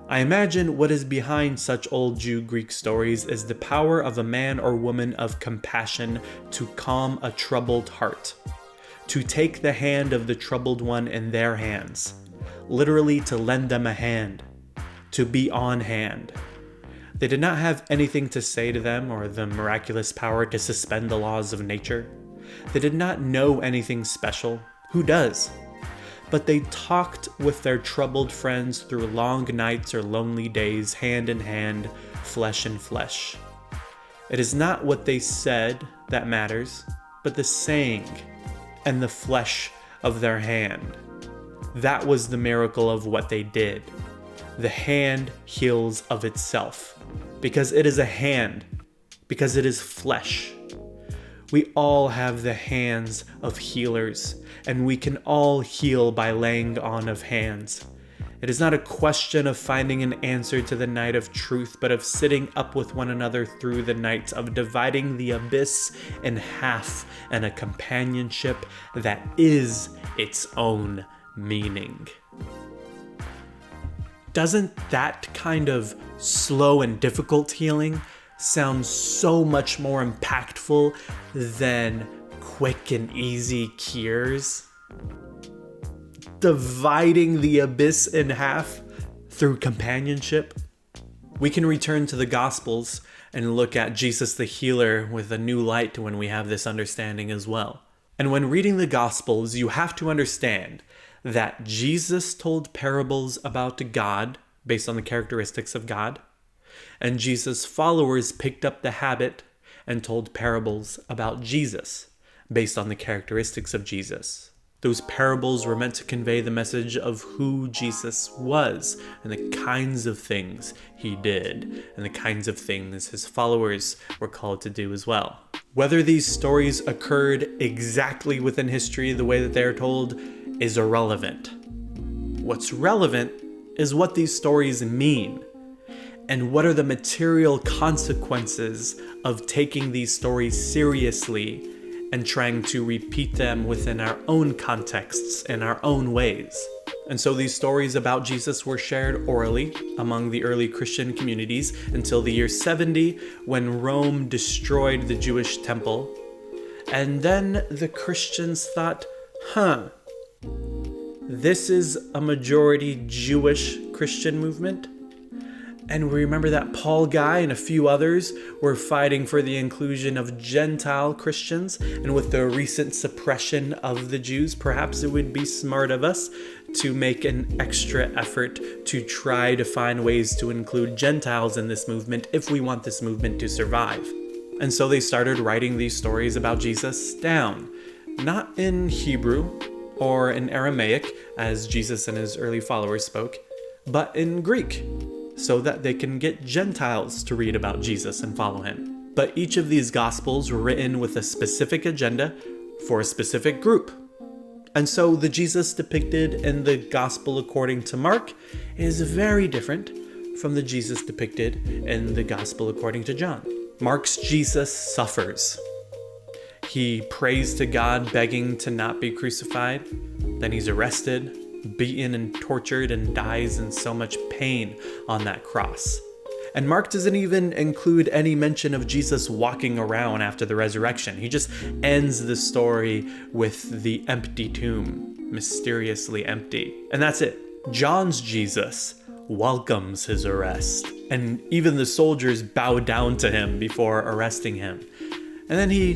I imagine what is behind such old Jew-Greek stories is the power of a man or woman of compassion to calm a troubled heart, to take the hand of the troubled one in their hands, literally to lend them a hand, to be on hand. They did not have anything to say to them or the miraculous power to suspend the laws of nature. They did not know anything special. Who does? But they talked with their troubled friends through long nights or lonely days, hand in hand, flesh in flesh. It is not what they said that matters, but the saying and the flesh of their hand. That was the miracle of what they did. The hand heals of itself, because it is a hand, because it is flesh. We all have the hands of healers, and we can all heal by laying on of hands. It is not a question of finding an answer to the night of truth, but of sitting up with one another through the nights, of dividing the abyss in half, and a companionship that is its own meaning. Doesn't that kind of slow and difficult healing sound so much more impactful than quick and easy cures? Dividing the abyss in half through companionship? We can return to the Gospels and look at Jesus the healer with a new light when we have this understanding as well. And when reading the Gospels, you have to understand that Jesus told parables about God based on the characteristics of God, and Jesus' followers picked up the habit and told parables about Jesus based on the characteristics of Jesus. Those parables were meant to convey the message of who Jesus was and the kinds of things he did and the kinds of things his followers were called to do as well. Whether these stories occurred exactly within history the way that they are told is irrelevant. What's relevant is what these stories mean, and what are the material consequences of taking these stories seriously and trying to repeat them within our own contexts in our own ways. And so these stories about Jesus were shared orally among the early Christian communities until the year 70, when Rome destroyed the Jewish temple. And then the Christians thought, this is a majority Jewish Christian movement. And we remember that Paul guy and a few others were fighting for the inclusion of Gentile Christians. And with the recent suppression of the Jews, perhaps it would be smart of us to make an extra effort to try to find ways to include Gentiles in this movement if we want this movement to survive. And so they started writing these stories about Jesus down, not in Hebrew or in Aramaic, as Jesus and his early followers spoke, but in Greek, so that they can get Gentiles to read about Jesus and follow him. But each of these Gospels were written with a specific agenda for a specific group. And so the Jesus depicted in the Gospel according to Mark is very different from the Jesus depicted in the Gospel according to John. Mark's Jesus suffers. He prays to God, begging to not be crucified. Then he's arrested, beaten and tortured, and dies in so much pain on that cross. And Mark doesn't even include any mention of Jesus walking around after the resurrection. He just ends the story with the empty tomb, mysteriously empty. And that's it. John's Jesus welcomes his arrest, and even the soldiers bow down to him before arresting him. And then he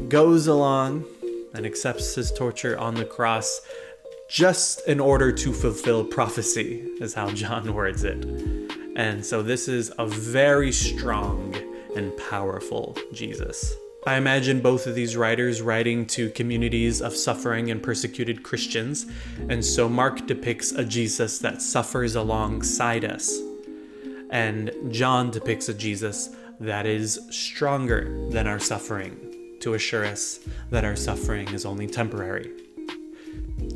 goes along and accepts his torture on the cross, just in order to fulfill prophecy, is how John words it. And so this is a very strong and powerful Jesus. I imagine both of these writers writing to communities of suffering and persecuted Christians, and so Mark depicts a Jesus that suffers alongside us, and John depicts a Jesus that is stronger than our suffering, to assure us that our suffering is only temporary.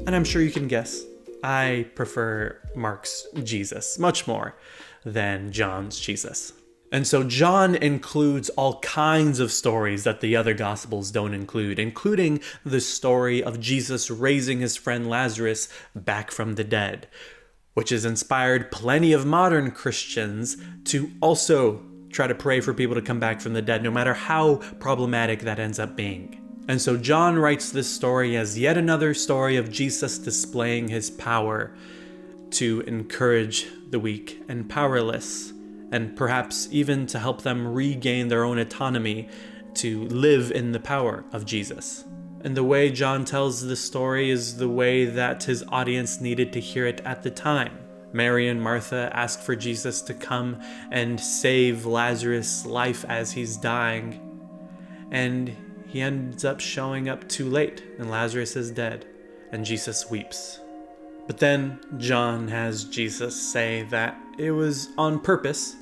And I'm sure you can guess, I prefer Mark's Jesus much more than John's Jesus. And so John includes all kinds of stories that the other Gospels don't include, including the story of Jesus raising his friend Lazarus back from the dead, which has inspired plenty of modern Christians to also try to pray for people to come back from the dead, no matter how problematic that ends up being. And so John writes this story as yet another story of Jesus displaying his power to encourage the weak and powerless, and perhaps even to help them regain their own autonomy to live in the power of Jesus. And the way John tells the story is the way that his audience needed to hear it at the time. Mary and Martha ask for Jesus to come and save Lazarus' life as he's dying, and he ends up showing up too late, and Lazarus is dead, and Jesus weeps. But then John has Jesus say that it was on purpose,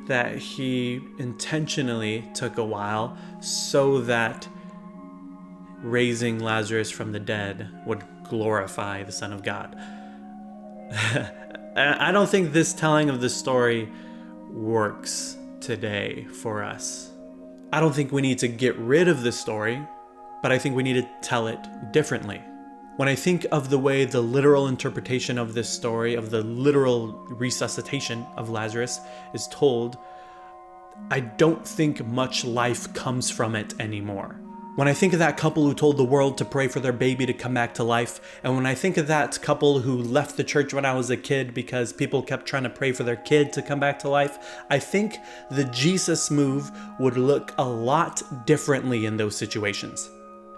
that he intentionally took a while so that raising Lazarus from the dead would glorify the Son of God. I don't think this telling of the story works today for us. I don't think we need to get rid of the story, but I think we need to tell it differently. When I think of the way the literal interpretation of this story, of the literal resuscitation of Lazarus is told, I don't think much life comes from it anymore. When I think of that couple who told the world to pray for their baby to come back to life, and when I think of that couple who left the church when I was a kid because people kept trying to pray for their kid to come back to life, I think the Jesus move would look a lot differently in those situations.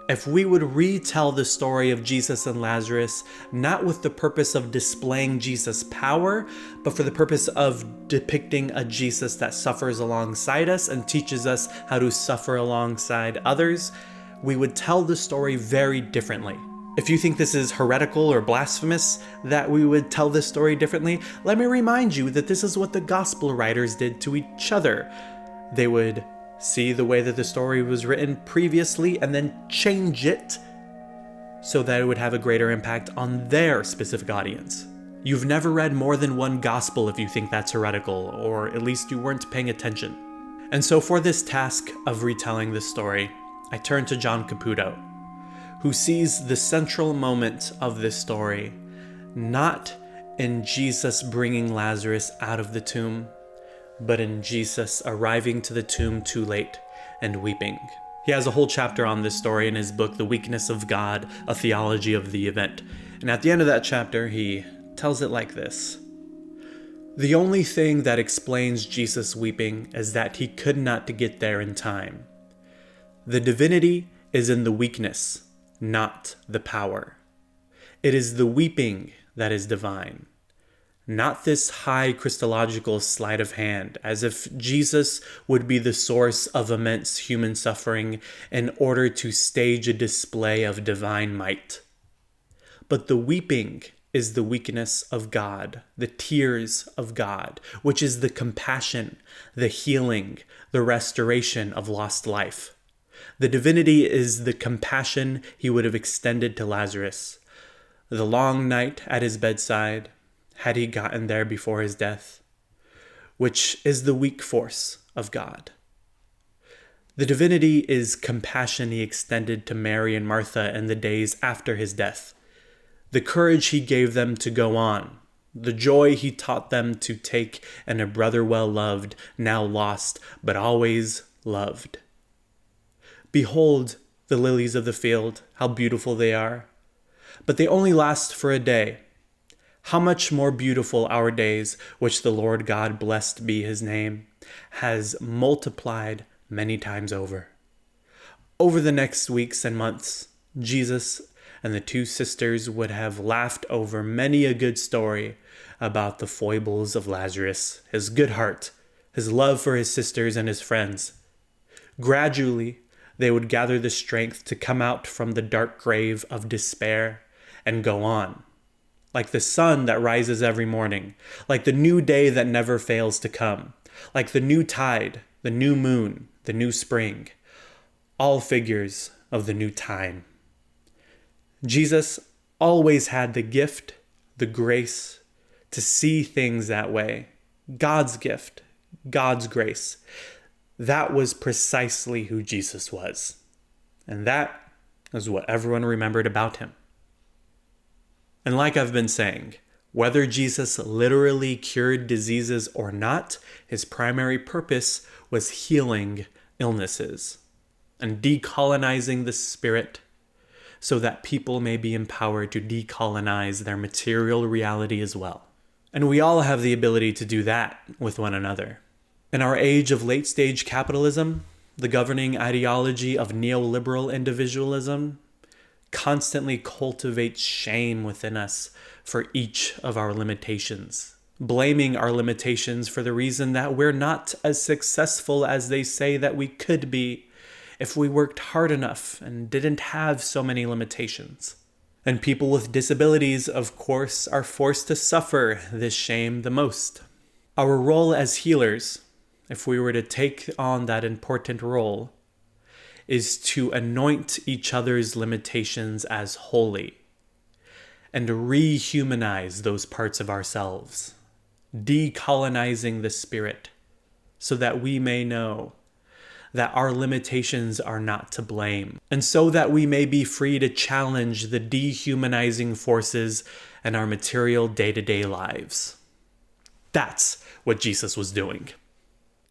If we would retell the story of Jesus and Lazarus, not with the purpose of displaying Jesus' power, but for the purpose of depicting a Jesus that suffers alongside us and teaches us how to suffer alongside others, we would tell the story very differently. If you think this is heretical or blasphemous, that we would tell this story differently, let me remind you that this is what the gospel writers did to each other. They would see the way that the story was written previously and then change it so that it would have a greater impact on their specific audience. You've never read more than one gospel if you think that's heretical, or at least you weren't paying attention. And so for this task of retelling this story, I turn to John Caputo, who sees the central moment of this story not in Jesus bringing Lazarus out of the tomb, but in Jesus arriving to the tomb too late and weeping. He has a whole chapter on this story in his book, The Weakness of God, A Theology of the Event. And at the end of that chapter, he tells it like this: "The only thing that explains Jesus weeping is that he could not get there in time. The divinity is in the weakness, not the power. It is the weeping that is divine. Not this high Christological sleight of hand, as if Jesus would be the source of immense human suffering in order to stage a display of divine might. But the weeping is the weakness of God, the tears of God, which is the compassion, the healing, the restoration of lost life. The divinity is the compassion he would have extended to Lazarus. The long night at his bedside, had he gotten there before his death, which is the weak force of God. The divinity is compassion he extended to Mary and Martha in the days after his death, the courage he gave them to go on, the joy he taught them to take in a brother well loved, now lost, but always loved. Behold the lilies of the field, how beautiful they are, but they only last for a day. How much more beautiful our days, which the Lord God, blessed be his name, has multiplied many times over." Over the next weeks and months, Jesus and the two sisters would have laughed over many a good story about the foibles of Lazarus, his good heart, his love for his sisters and his friends. Gradually, they would gather the strength to come out from the dark grave of despair and go on. Like the sun that rises every morning, like the new day that never fails to come, like the new tide, the new moon, the new spring, all figures of the new time. Jesus always had the gift, the grace, to see things that way. God's gift, God's grace. That was precisely who Jesus was. And that is what everyone remembered about him. And like I've been saying, whether Jesus literally cured diseases or not, his primary purpose was healing illnesses and decolonizing the spirit so that people may be empowered to decolonize their material reality as well. And we all have the ability to do that with one another. In our age of late-stage capitalism, the governing ideology of neoliberal individualism constantly cultivates shame within us for each of our limitations, blaming our limitations for the reason that we're not as successful as they say that we could be if we worked hard enough and didn't have so many limitations. And people with disabilities, of course, are forced to suffer this shame the most. Our role as healers, if we were to take on that important role, is to anoint each other's limitations as holy and rehumanize those parts of ourselves, decolonizing the spirit so that we may know that our limitations are not to blame, and so that we may be free to challenge the dehumanizing forces in our material day-to-day lives. That's what Jesus was doing.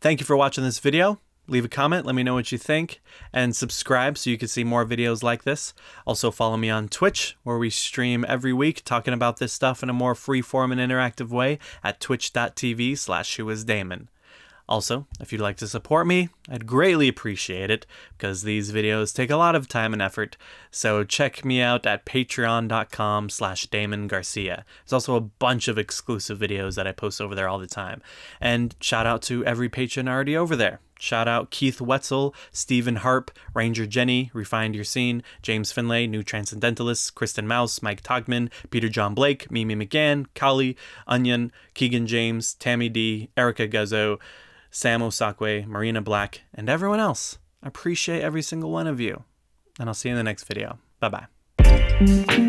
Thank you for watching this video. Leave a comment, let me know what you think, and subscribe so you can see more videos like this. Also follow me on Twitch, where we stream every week talking about this stuff in a more free-form and interactive way at twitch.tv/whoisdamon. Also, if you'd like to support me, I'd greatly appreciate it, because these videos take a lot of time and effort, so check me out at patreon.com/Damon Garcia. There's also a bunch of exclusive videos that I post over there all the time. And shout out to every patron already over there. Shout out Keith Wetzel, Stephen Harp, Ranger Jenny, Refined Your Scene, James Finlay, New Transcendentalists, Kristen Mouse, Mike Togman, Peter John Blake, Mimi McGann, Kali, Onion, Keegan James, Tammy D, Erica Guzzo, Sam Osakwe, Marina Black, and everyone else. I appreciate every single one of you. And I'll see you in the next video. Bye-bye.